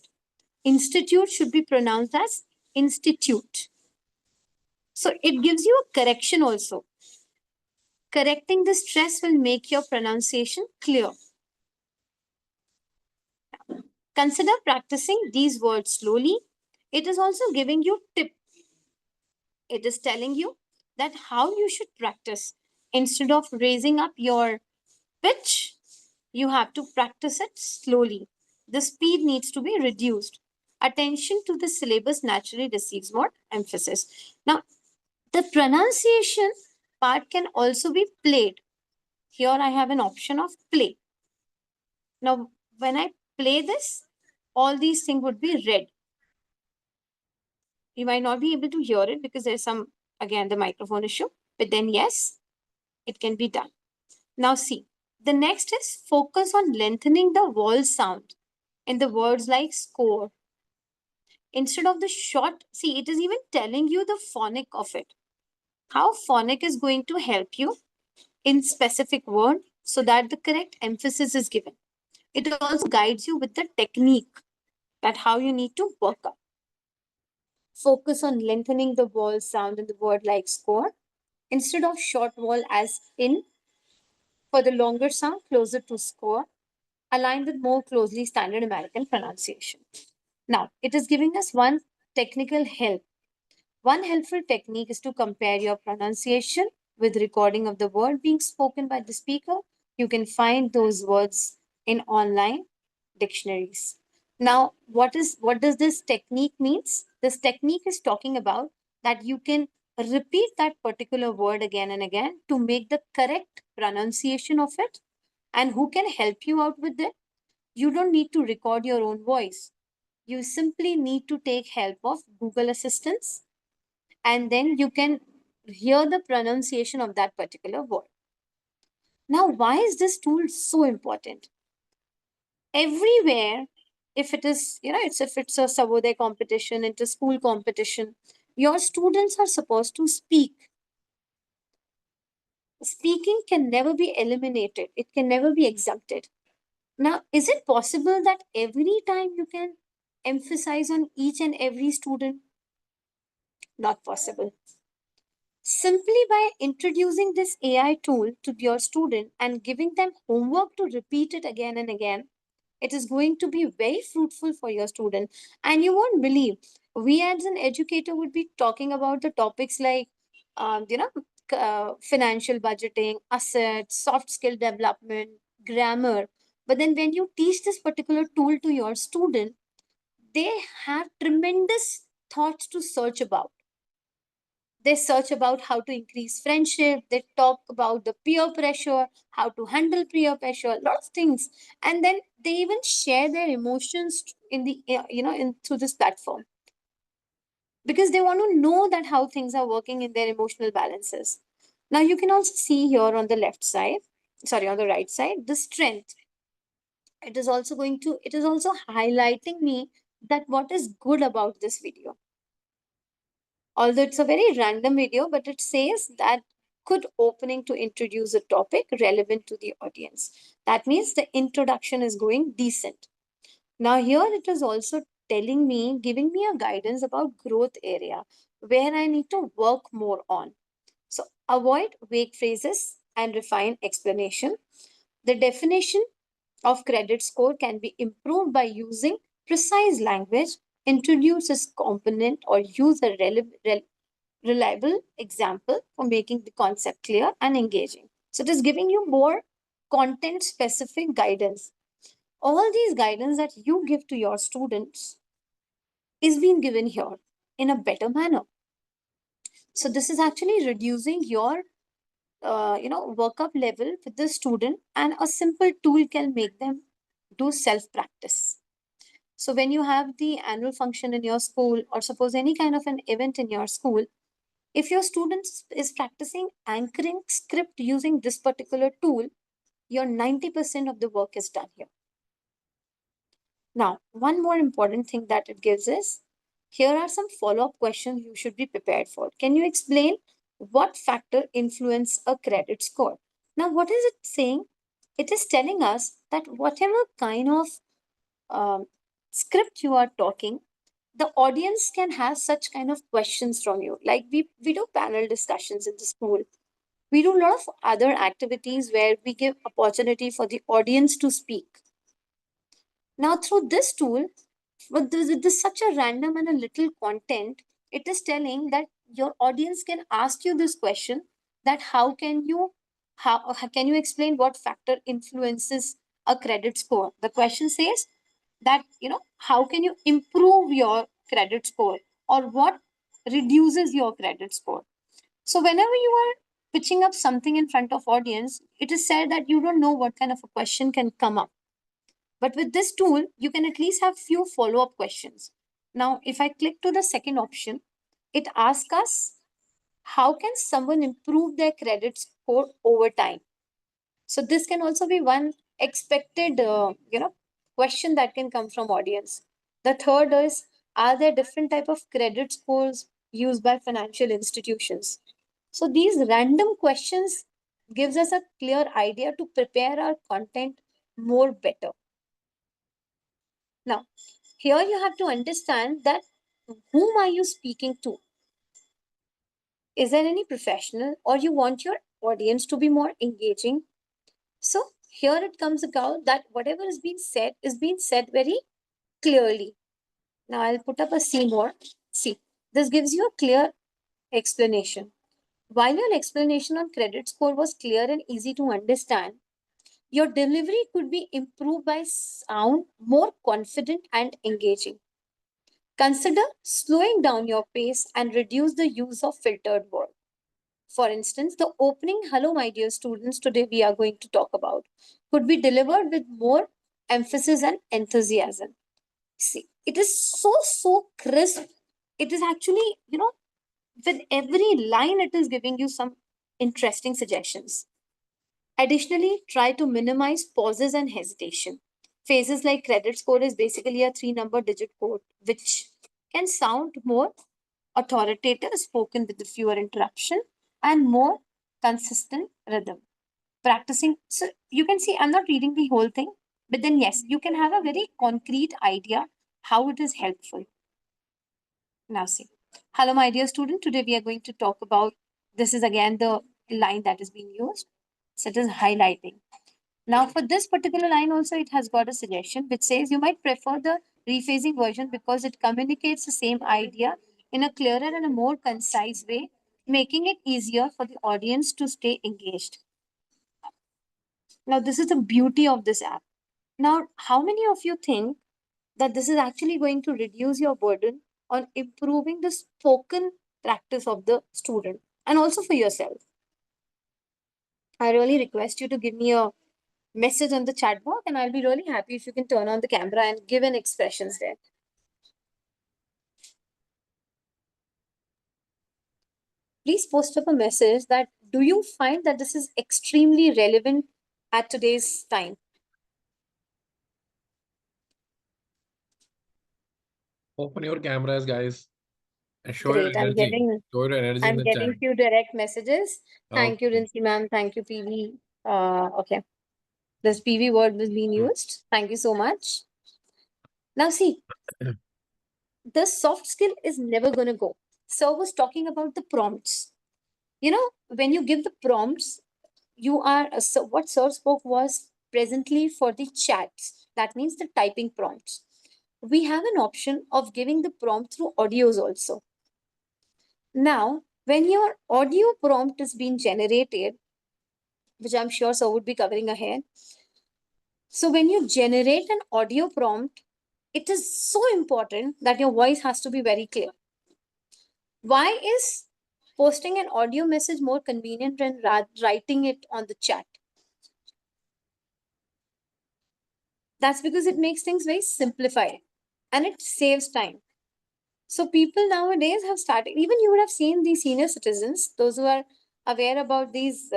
Institute should be pronounced as institute. So it gives you a correction also. Correcting the stress will make your pronunciation clear. Consider practicing these words slowly. It is also giving you tip. It is telling you that how you should practice. Instead of raising up your pitch, you have to practice it slowly. The speed needs to be reduced. Attention to the syllabus naturally receives more emphasis. Now, the pronunciation part can also be played. Here I have an option of play. Now, when I play this, all these things would be red. You might not be able to hear it because there's some, again, the microphone issue, but then yes, it can be done. Now see, the next is focus on lengthening the vowel sound in the words like score. Instead of the short, see, it is even telling you the phonic of it. How phonic is going to help you in specific word so that the correct emphasis is given. It also guides you with the technique that how you need to work up. Focus on lengthening the vowel sound in the word like score instead of short vowel as in. For the longer sound closer to score, aligned with more closely standard American pronunciation. Now, it is giving us one technical help. One helpful technique is to compare your pronunciation with recording of the word being spoken by the speaker. You can find those words in online dictionaries. Now, what does this technique means? This technique is talking about that you can repeat that particular word again and again to make the correct pronunciation of it. And who can help you out with it? You don't need to record your own voice. You simply need to take help of Google Assistants, and then you can hear the pronunciation of that particular word. Now, why is this tool so important? Everywhere, if it is, if it's a Savodaya competition, inter school competition, your students are supposed to speak. Speaking can never be eliminated, it can never be exempted. Now, is it possible that every time you can emphasize on each and every student? Not possible. Simply by introducing this AI tool to your student and giving them homework to repeat it again and again, it is going to be very fruitful for your student. And you won't believe, we as an educator would be talking about the topics like, financial budgeting, assets, soft skill development, grammar. But then when you teach this particular tool to your student, they have tremendous thoughts to search about. They search about how to increase friendship. They talk about the peer pressure, how to handle peer pressure, lots of things. And then they even share their emotions in the, in through this platform, because they want to know that how things are working in their emotional balances. Now you can also see here on the left side, sorry, on the right side, the strength. It is also highlighting me that what is good about this video. Although it's a very random video, but it says that good opening to introduce a topic relevant to the audience. That means the introduction is going decent. Now here it is also telling me, giving me a guidance about growth area where I need to work more on. So avoid vague phrases and refine explanation. The definition of credit score can be improved by using precise language, introduce a component, or use a reliable example for making the concept clear and engaging. So it is giving you more content specific guidance. All these guidance that you give to your students is being given here in a better manner. So this is actually reducing your workup level with the student, and a simple tool can make them do self practice. So when you have the annual function in your school, or suppose any kind of an event in your school, if your student is practicing anchoring script using this particular tool, your 90% of the work is done here. Now, one more important thing that it gives is, here are some follow-up questions you should be prepared for. Can you explain what factor influence a credit score? Now, what is it saying? It is telling us that whatever kind of script you are talking, the audience can have such kind of questions from you. Like we do panel discussions in the school. We do a lot of other activities where we give opportunity for the audience to speak. Now, through this tool, with this such a random and a little content, it is telling that your audience can ask you this question, that how can you explain what factor influences a credit score? The question says that, how can you improve your credit score, or what reduces your credit score? So whenever you are pitching up something in front of audience, it is said that you don't know what kind of a question can come up. But with this tool, you can at least have few follow-up questions. Now, if I click to the second option, it asks us, how can someone improve their credit score over time? So this can also be one expected, question that can come from audience. The third is, are there different type of credit scores used by financial institutions? So these random questions gives us a clear idea to prepare our content more better. Now, here you have to understand that whom are you speaking to? Is there any professional, or you want your audience to be more engaging? So here it comes about that whatever is being said very clearly. Now I'll put up a C more. See, this gives you a clear explanation. While your explanation on credit score was clear and easy to understand, your delivery could be improved by sound more confident and engaging. Consider slowing down your pace and reduce the use of filtered words. For instance, the opening "Hello, my dear students, today we are going to talk about" could be delivered with more emphasis and enthusiasm. See, it is so crisp. It is actually, with every line, it is giving you some interesting suggestions. Additionally, try to minimize pauses and hesitation. Phrases like credit score is basically a three-number digit code, which can sound more authoritative, spoken with fewer interruption and more consistent rhythm. Practicing, so you can see, I'm not reading the whole thing, but then yes, you can have a very concrete idea how it is helpful. Now see, hello, my dear student. Today we are going to talk about, this is again the line that is being used. So it is highlighting. Now for this particular line also, it has got a suggestion which says you might prefer the rephrasing version because it communicates the same idea in a clearer and a more concise way, making it easier for the audience to stay engaged. Now this is the beauty of this app. Now, how many of you think that this is actually going to reduce your burden on improving the spoken practice of the student and also for yourself? I really request you to give me a message on the chat box, and I'll be really happy if you can turn on the camera and give an expressions there. Please post up a message that do you find that this is extremely relevant at today's time? Open your cameras, guys, and show your Great. energy. Show your energy in I'm the chat. getting few direct messages. Thank you, Okay. Rinsi ma'am. Thank you, PV. Okay. This PV word was being used. Thank you so much. Now see, the soft skill is never going to go. So I was talking about the prompts. When you give the prompts, you are, so what Sir spoke was presently for the chats. That means the typing prompts. We have an option of giving the prompt through audios also. Now, when your audio prompt is being generated, which I'm sure Sir would be covering ahead. So when you generate an audio prompt, it is so important that your voice has to be very clear. Why is posting an audio message more convenient than writing it on the chat? That's because it makes things very simplified and it saves time. So people nowadays have started, even you would have seen these senior citizens, those who are aware about these,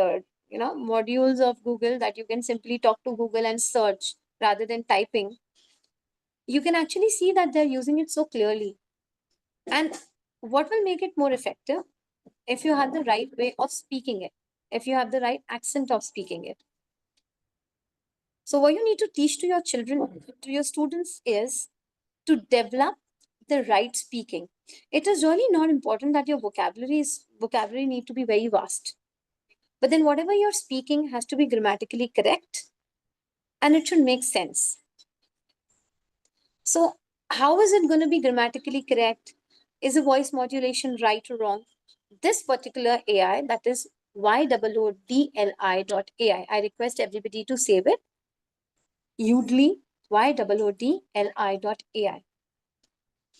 modules of Google that you can simply talk to Google and search rather than typing. You can actually see that they're using it so clearly. And what will make it more effective? If you have the right way of speaking it, if you have the right accent of speaking it. So what you need to teach to your children, to your students, is to develop the right speaking. It is really not important that your vocabulary need to be very vast. But then whatever you're speaking has to be grammatically correct and it should make sense. So how is it going to be grammatically correct? Is the voice modulation right or wrong? This particular AI, that is YOODLI.ai, I request everybody to save it. Udly, YOODLI.ai.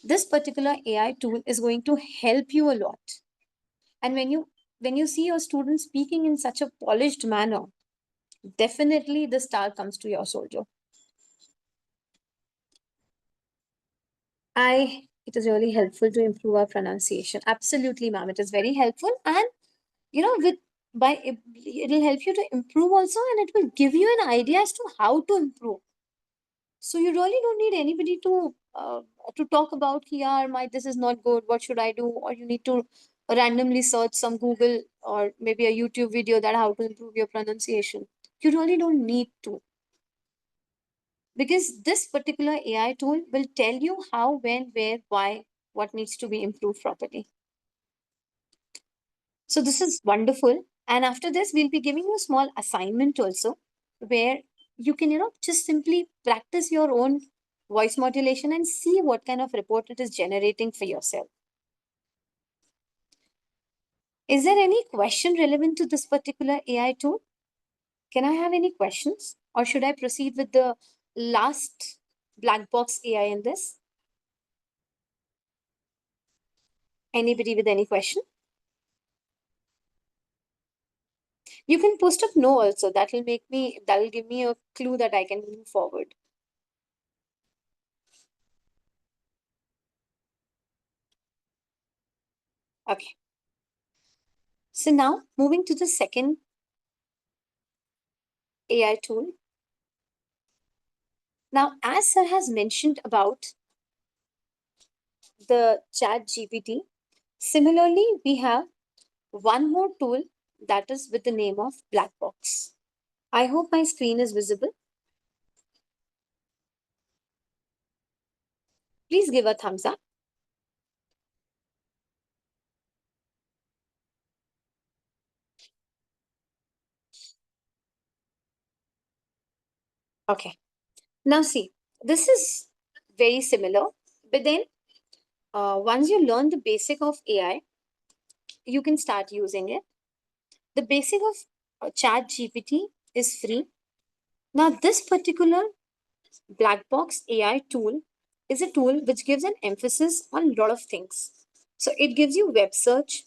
This particular AI tool is going to help you a lot. And when you see your students speaking in such a polished manner, definitely the star comes to your soldier. It is really helpful to improve our pronunciation. Absolutely, ma'am. It is very helpful. And it'll help you to improve also, and it will give you an idea as to how to improve. So you really don't need anybody to talk about here, this is not good, what should I do? Or you need to randomly search some Google or maybe a YouTube video that how to improve your pronunciation. You really don't need to. Because this particular AI tool will tell you how, when, where, why, what needs to be improved properly. So this is wonderful. And after this, we'll be giving you a small assignment also where you can, just simply practice your own voice modulation and see what kind of report it is generating for yourself. Is there any question relevant to this particular AI tool? Can I have any questions, or should I proceed with the last black box AI in this? Anybody with any question? You can post up no also. That will give me a clue that I can move forward. Okay. So now moving to the second AI tool. Now, as sir has mentioned about the Chat GPT, similarly, we have one more tool that is with the name of Blackbox. I hope my screen is visible. Please give a thumbs up. Okay. Now see, this is very similar, but then once you learn the basic of AI, you can start using it. The basic of Chat GPT is free. Now, this particular black box AI tool is a tool which gives an emphasis on a lot of things. So it gives you web search,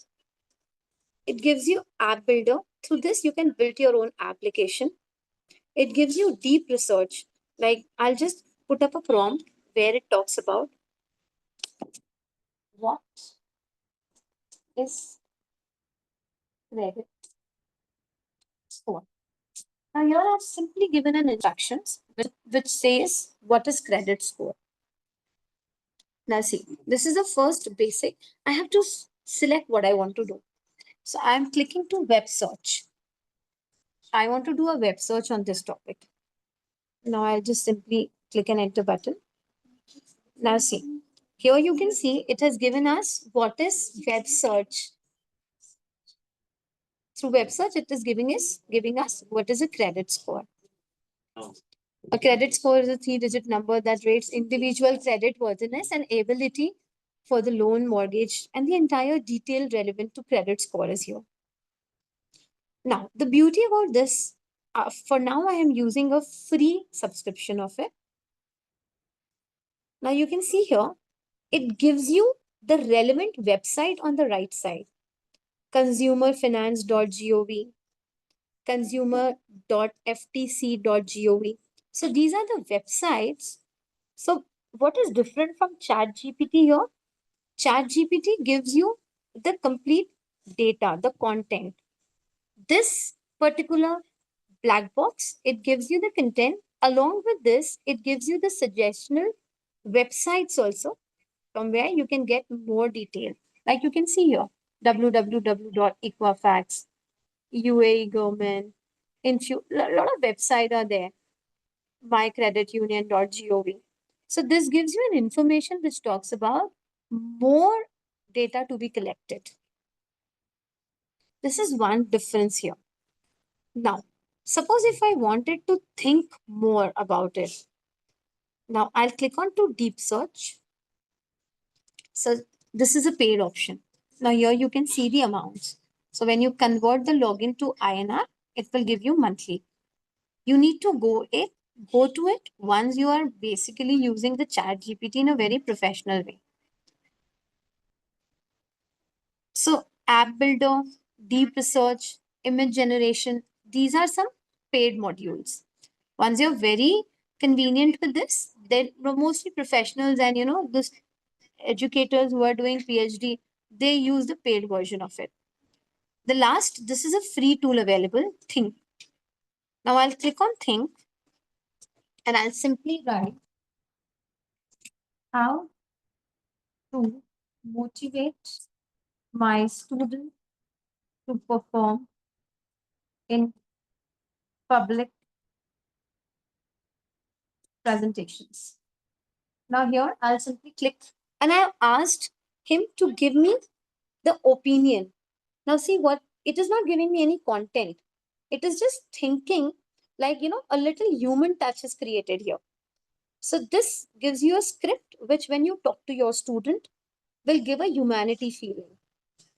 it gives you app builder. Through this, you can build your own application. It gives you deep research. Like I'll just put up a prompt where it talks about what is credit score. Now here I've simply given an instructions which says what is credit score. Now see, this is the first basic. I have to select what I want to do. So I'm clicking to web search. I want to do a web search on this topic. Now I'll just simply click an enter button. Now see, here you can see it has given us what is web search. Through web search, it is giving us what is a credit score. A credit score is a 3-digit number that rates individual credit worthiness and ability for the loan, mortgage, and the entire detail relevant to credit score is here. Now, the beauty about this, for now, I am using a free subscription of it. Now, you can see here, it gives you the relevant website on the right side, consumerfinance.gov, consumer.ftc.gov. So these are the websites. So what is different from ChatGPT here? ChatGPT gives you the complete data, the content. This particular black box, it gives you the content. Along with this, it gives you the suggestional websites also from where you can get more detail. Like you can see here, www.equifax, UAE government, a lot of websites are there, mycreditunion.gov. So this gives you an information which talks about more data to be collected. This is one difference here. Now, suppose if I wanted to think more about it. Now I'll click on to deep search. So this is a paid option. Now here you can see the amounts. So when you convert the login to INR, it will give you monthly. You need to go to it once you are basically using the Chat GPT in a very professional way. So app builder, deep research, image generation, these are some paid modules. Once you're very convenient with this, then mostly professionals and this educators who are doing PhD, they use the paid version of it. The last, this is a free tool available, Think. Now I'll click on Think and I'll simply write how to motivate my student to perform in public presentations. Now here I'll simply click and I asked him to give me the opinion. Now see what, it is not giving me any content. It is just thinking like, a little human touch is created here. So this gives you a script which when you talk to your student will give a humanity feeling.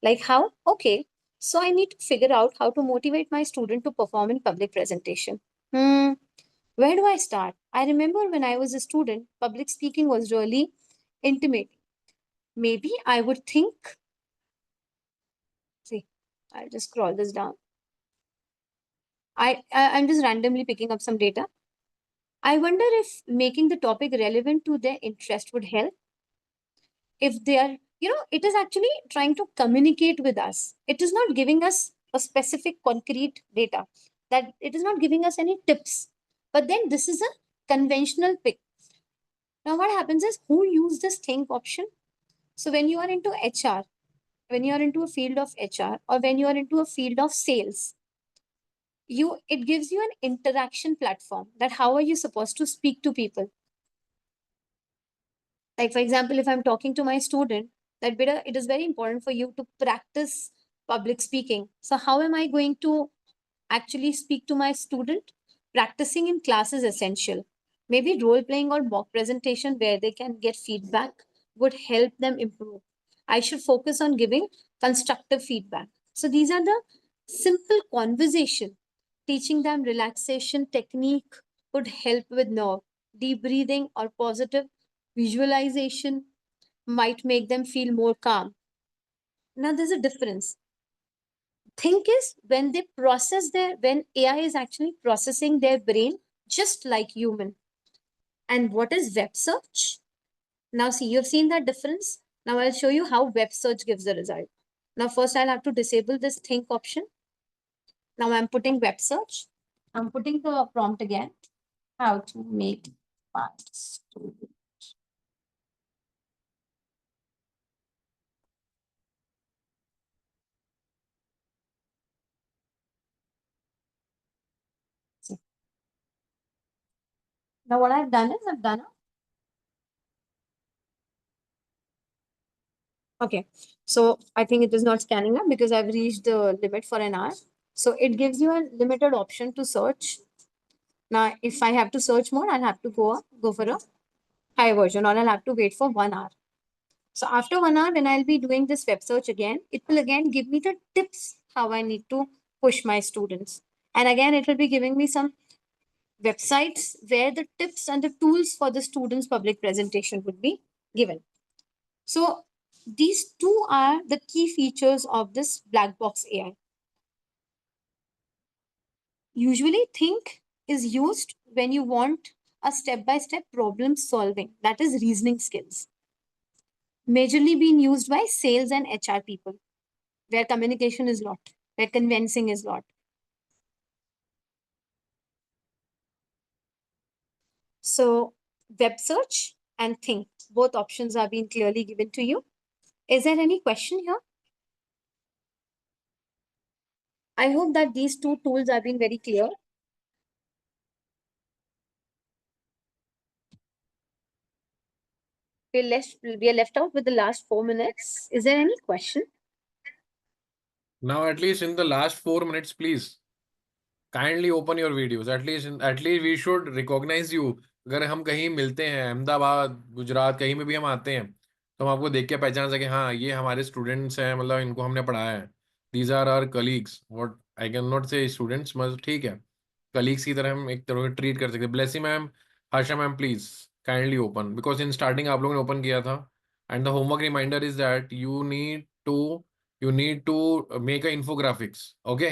Like how? Okay, So I need to figure out how to motivate my student to perform in public presentation. Where do I start? I remember when I was a student, public speaking was really intimidating. Maybe I would think, see, I'll just scroll this down. I'm just randomly picking up some data. I wonder if making the topic relevant to their interest would help. If they are, it is actually trying to communicate with us. It is not giving us a specific concrete data, that it is not giving us any tips. But then this is a conventional pick. Now, what happens is, who use this think option? So when you are into HR, when you are into a field of HR, or when you are into a field of sales, it gives you an interaction platform, that how are you supposed to speak to people. Like, for example, if I'm talking to my student, that beta, it is very important for you to practice public speaking. So how am I going to actually speak to my student? Practicing in class is essential. Maybe role playing or mock presentation where they can get feedback would help them improve. I should focus on giving constructive feedback. So these are the simple conversation. Teaching them relaxation technique would help with nerve. Deep breathing or positive visualization might make them feel more calm. Now there's a difference. Think is when when AI is actually processing their brain just like human. And what is web search? Now see, you've seen that difference. Now I'll show you how web search gives the result. Now first I'll have to disable this think option. Now I'm putting web search. I'm putting the prompt again. How to make fast. Now what I've done is I've done a okay. So I think it is not scanning up because I've reached the limit for an hour. So it gives you a limited option to search. Now, if I have to search more, I'll have to go for a high version, or I'll have to wait for 1 hour. So after 1 hour, when I'll be doing this web search again, it will again give me the tips how I need to push my students. And again, it will be giving me some websites where the tips and the tools for the students' public presentation would be given. So these two are the key features of this black box AI. Usually think is used when you want a step-by-step problem solving, that is reasoning skills. Majorly being used by sales and HR people, where communication is lot, where convincing is lot. So web search and think, both options are being clearly given to you. Is there any question here? I hope that these two tools are being very clear. We are left out with the last 4 minutes. Is there any question? Now, at least in the last 4 minutes, please kindly open your videos. At least we should recognize you. अगर हम कहीं मिलते हैं, अहमदाबाद, गुजरात, कहीं में भी हम आते हैं, तो हम आपको देख के पहचान सके, हाँ ये हमारे स्टूडेंट्स हैं, मतलब इनको हमने पढ़ाया है. These are our colleagues. What I can not say students, मतलब ठीक है, कलीग्स की तरह हम एक तरह से ट्रीट कर सकते हैं. Blessy ma'am, Harsha ma'am, please kindly open, because in starting आप लोगों ने ओपन किया था. And the homework reminder is that you need to make a infographics. Okay,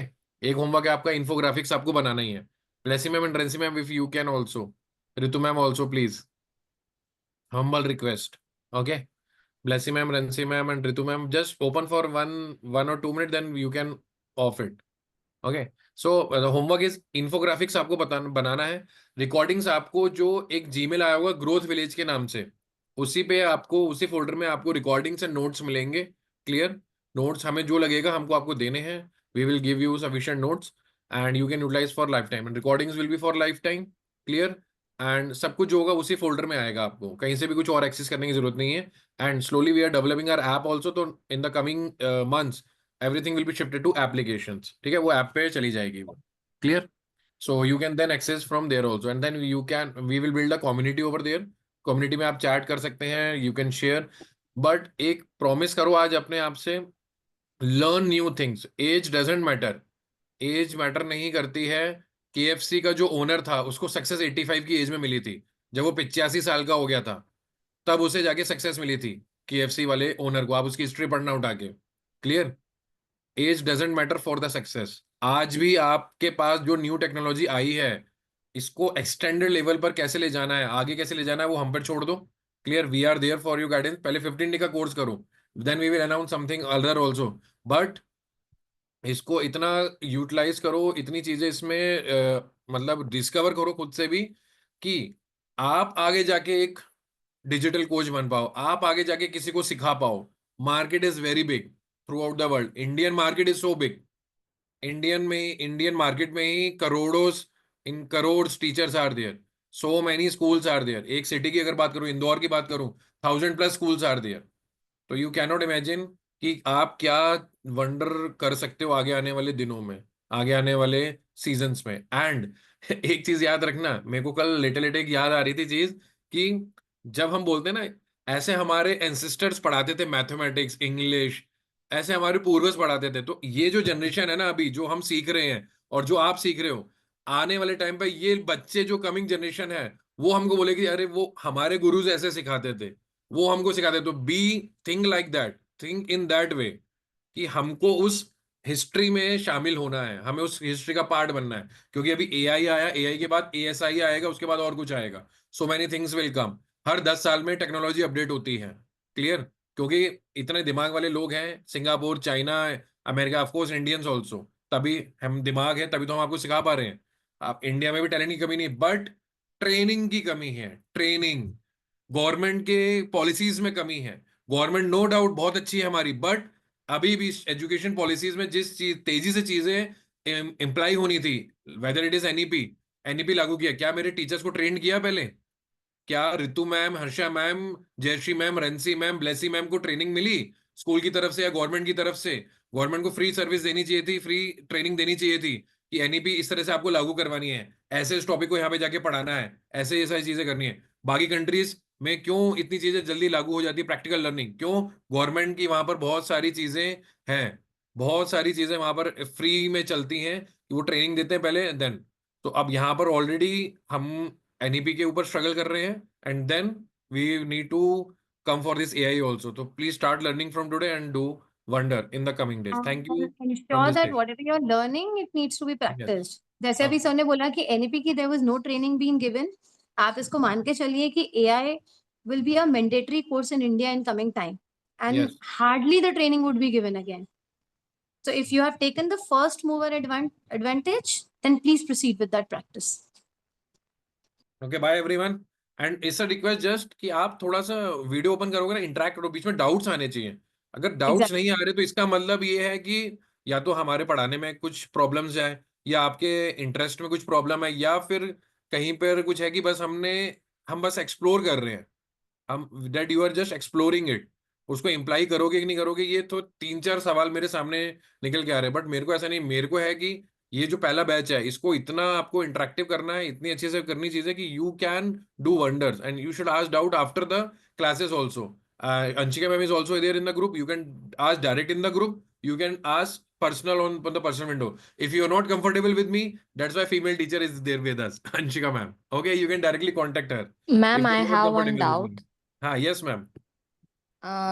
एक होमवर्क है आपका, इन्फोग्राफिक्स आपको बनाना ही है. Blessy ma'am and Rency ma'am, if you can also. Ritu ma'am also please, humble request. Okay, Blessy ma'am, Rensi ma'am, and Ritu ma'am, just open for 1 or 2 minutes, then you can off it. Okay, so the homework is infographics आपको बनाना है. Recordings आपको जो एक Gmail आया होगा growth village के नाम से, उसी पे आपको, उसी फोल्डर में आपको रिकॉर्डिंग्स एंड नोट्स मिलेंगे. क्लियर? नोट्स हमें जो लगेगा हमको आपको देने हैं. We will give you sufficient notes and you can utilize for lifetime, and recordings will be for lifetime. Clear? And सब कुछ जो होगा उसी फोल्डर में आएगा, आपको कहीं से भी कुछ और एक्सेस करने की जरूरत नहीं है. And slowly we are developing our app also, तो in the coming months everything will be shifted to applications. ठीक है, वो ऐप पे चली जाएगी वो. Clear? So you can then access from there also, and then we will build a community over there. Community में आप chat कर सकते हैं, you can share. But एक promise करो आज अपने आप से learn new things, age doesn't matter, age matter नहीं करती है। केएफसी का जो ओनर था उसको सक्सेस 85 की एज में मिली थी, जब वो 85 साल का हो गया था तब उसे जाके सक्सेस मिली थी, केएफसी वाले ओनर को। आप उसकी हिस्ट्री पढ़ना उठा के, clear. Age doesn't matter for the success. आज भी आपके पास जो न्यू टेक्नोलॉजी आई है, इसको एक्सटेंडेड लेवल पर कैसे ले जाना है, आगे कैसे ले जाना है, वो हम पर छोड़ दो। Clear, we are there for you guidance. पहले 15 डे का कोर्स करो, then we will announce something other also. But इसको इतना यूटिलाइज करो, इतनी चीजें इसमें मतलब डिस्कवर करो खुद से भी, कि आप आगे जाके एक डिजिटल कोच बन पाओ, आप आगे जाके किसी को सिखा पाओ। Market is very big throughout the world, Indian market is so big. Indian market में ही करोड़ों, in crore teachers are there, so many schools are there. एक सिटी की अगर बात करूं, इंदौर की बात करूं, 1000+ स्कूल्स आर देयर। तो यू कैनॉट इमेजिन कि आप क्या वंडर कर सकते हो आगे आने वाले दिनों में, आगे आने वाले सीजन्स में। एंड एक चीज याद रखना, मेरे को कल लेटे लेटे एक याद आ रही थी चीज, कि जब हम बोलते हैं ना, ऐसे हमारे एंसेस्टर्स पढ़ाते थे मैथमेटिक्स, इंग्लिश, ऐसे हमारे पूर्वज पढ़ाते थे। तो ये जो जनरेशन है ना अभी, जो हम सीख रहे हैं और जो आप सीख रहे हो, आने वाले टाइम पे ये बच्चे जो कमिंग जनरेशन है, वो हमको बोलेगी अरे वो हमारे गुरुज ऐसे सिखाते थे, वो हमको सिखाते। तो B think like that, think in that way, कि हमको उस हिस्ट्री में शामिल होना है, हमें उस हिस्ट्री का पार्ट बनना है। क्योंकि अभी एआई आया, एआई के बाद एएसआई आएगा, उसके बाद और कुछ आएगा, so many things will come. हर 10 साल में टेक्नोलॉजी अपडेट होती है, क्लियर। क्योंकि इतने दिमाग वाले लोग हैं, Singapore, China, America, of course Indians also, तभी हम दिमाग है, तभी तो हम आपको सिखा पा रहे हैं। आप इंडिया में भी टैलेंट की कमी नहीं, बट ट्रेनिंग की कमी है, ट्रेनिंग। गवर्नमेंट के पॉलिसीज में कमी है। गवर्नमेंट नो डाउट बहुत अच्छी है हमारी, बट अभी भी एजुकेशन पॉलिसीज में जिस चीज तेजी से चीजें इम्प्लाई होनी थी, weather it is NEP, NEP लागू किया, क्या मेरे टीचर्स को ट्रेन किया पहले? क्या Ritu ma'am, Harsha ma'am, Jayashree ma'am, Rency ma'am, Blessy ma'am को ट्रेनिंग मिली स्कूल की तरफ से या गवर्नमेंट की तरफ से? गवर्नमेंट को फ्री सर्विस देनी चाहिए थी, फ्री ट्रेनिंग देनी चाहिए थी, कि एनईपी इस तरह से आपको लागू करवानी है, ऐसे इस टॉपिक को यहाँ पे जाके पढ़ाना है, ऐसे ये सारी चीजें करनी है। बाकी कंट्रीज में क्यों इतनी चीजें जल्दी लागू हो जाती है? प्रैक्टिकल लर्निंग क्यों? गवर्नमेंट की वहां पर बहुत सारी चीजें हैं, बहुत सारी चीजें वहां पर फ्री में चलती हैं, कि वो ट्रेनिंग देते हैं पहले, देन। तो अब यहाँ पर ऑलरेडी हम एनईपी के ऊपर स्ट्रगल कर रहे हैं, and then we need to come for this AI also. So please start learning from today and do wonder in the coming days. Thank you from ensure this that day. whatever you're learning, it needs to be Yes. practiced. जैसे अभी sir ने बोला कि NEP की there was no training being given, आप इसको मान के चलिए कि AI will be a mandatory course in India in coming time, and Yes. hardly the training would be given again. So if you have taken the first mover advantage, then please proceed with that practice. Okay, bye everyone. And it's a request just कि आप थोड़ा सा video open करोगे ना, interact करो, बीच में doubts आने चाहिए। अगर डाउट्स Exactly. नहीं आ रहे तो इसका मतलब ये है कि या तो हमारे पढ़ाने में कुछ प्रॉब्लम्स है, या आपके इंटरेस्ट में कुछ प्रॉब्लम है, या फिर कहीं पर कुछ है कि बस हम बस एक्सप्लोर कर रहे हैं, हम that you are just exploring it. उसको इम्प्लाई करोगे कि नहीं करोगे, ये तो 3-4 सवाल मेरे सामने निकल के आ रहे हैं। बट मेरे को ऐसा नहीं, मेरे को है कि ये जो पहला बैच है, इसको इतना आपको इंटरेक्टिव करना है, इतनी अच्छे से करनी चीजें कि you can do wonders, and you should ask doubt after the classes also. Anshika ma'am is also there in the group, you can ask direct in the group, you can ask personal on the personal window. If you are not comfortable with me, that's why female teacher is there with us, Anshika ma'am. Okay, you can directly contact her Ma'am, if I you are not have one comfortable with me. doubt. Yes, ma'am.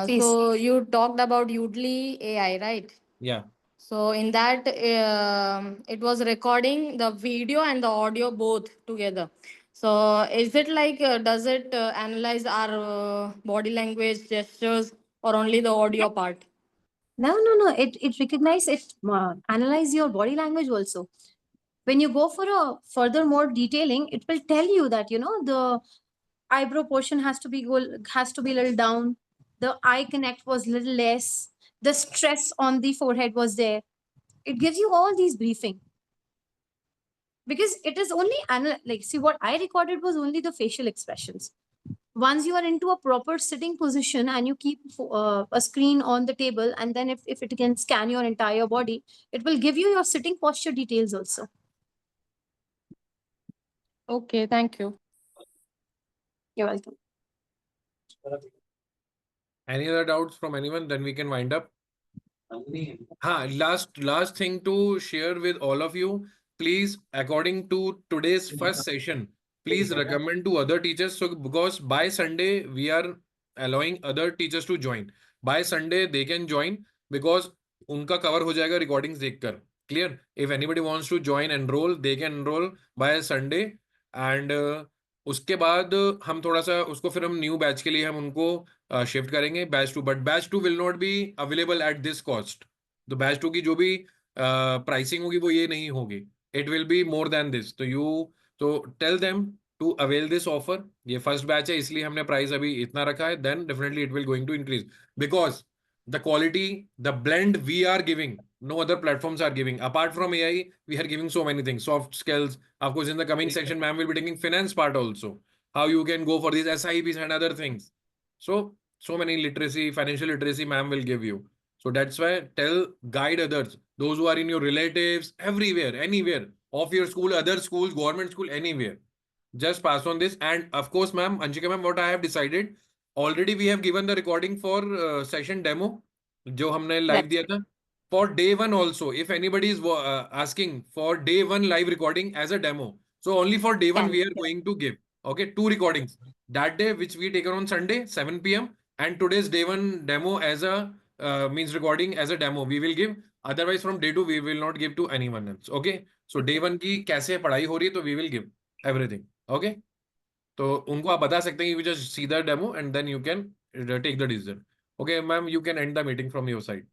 Please. So you talked about Udly AI, right? Yeah. So in that, it was recording the video and the audio both together. So is it like, does it analyze our body language, gestures, or only the audio part? No. It recognize it, analyze your body language also. When you go for a further more detailing, it will tell you that the eyebrow portion has to be a little down, the eye connect was little less, the stress on the forehead was there. It gives you all these briefing, because it is only like, see, what I recorded was only the facial expressions. Once you are into a proper sitting position and you keep a screen on the table, and then if it can scan your entire body, it will give you your sitting posture details also. Okay, thank you. You're welcome. Any other doubts from anyone? Then we can wind up. Last thing to share with all of you. Please, according to today's first session, please recommend to other teachers. So because by Sunday we are allowing other teachers to join. By Sunday they can join because उनका cover हो जाएगा recordings देखकर. Clear? If anybody wants to join enroll, they can enroll by Sunday. And उसके बाद हम थोड़ा सा उसको फिर हम न्यू बैच के लिए हम उनको शिफ्ट करेंगे batch 2. But batch 2 will not be available at this cost. तो बैच 2 की जो भी प्राइसिंग होगी वो ये नहीं होगी. It will be more than this. तो tell them to avail this offer. ये फर्स्ट बैच है इसलिए हमने प्राइस अभी इतना रखा है. Then definitely it will going to increase because the quality, the blend we are giving, no other platforms are giving. Apart from AI, we are giving so many things, soft skills. Of course, in the coming section, ma'am will be taking finance part also. How you can go for these SIPs and other things. So many literacy, financial literacy, ma'am will give you. So that's why guide others, those who are in your relatives, everywhere, anywhere, of your school, other schools, government school, anywhere. Just pass on this. And of course, ma'am, Anshika ma'am, what I have decided, already we have given the recording for session demo जो हमने live Right. दिया था. For day 1 also, if anybody is asking for day 1 live recording as a demo, so only for day 1 we are going to give, okay, 2 recordings. That day which we taken on Sunday 7 p.m. and today's day 1 demo as a means recording as a demo we will give. Otherwise from day 2 we will not give to anyone else. Okay, so day 1 की कैसे पढ़ाई हो रही है तो we will give everything. Okay, तो उनको आप बता सकते हैं you just see the demo and then you can take the decision. Okay, ma'am, you can end the meeting from your side.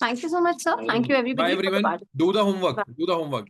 Thank you so much, sir. Thank you, Bye everybody, for the everyone. part. Do the homework. Bye. Do the homework.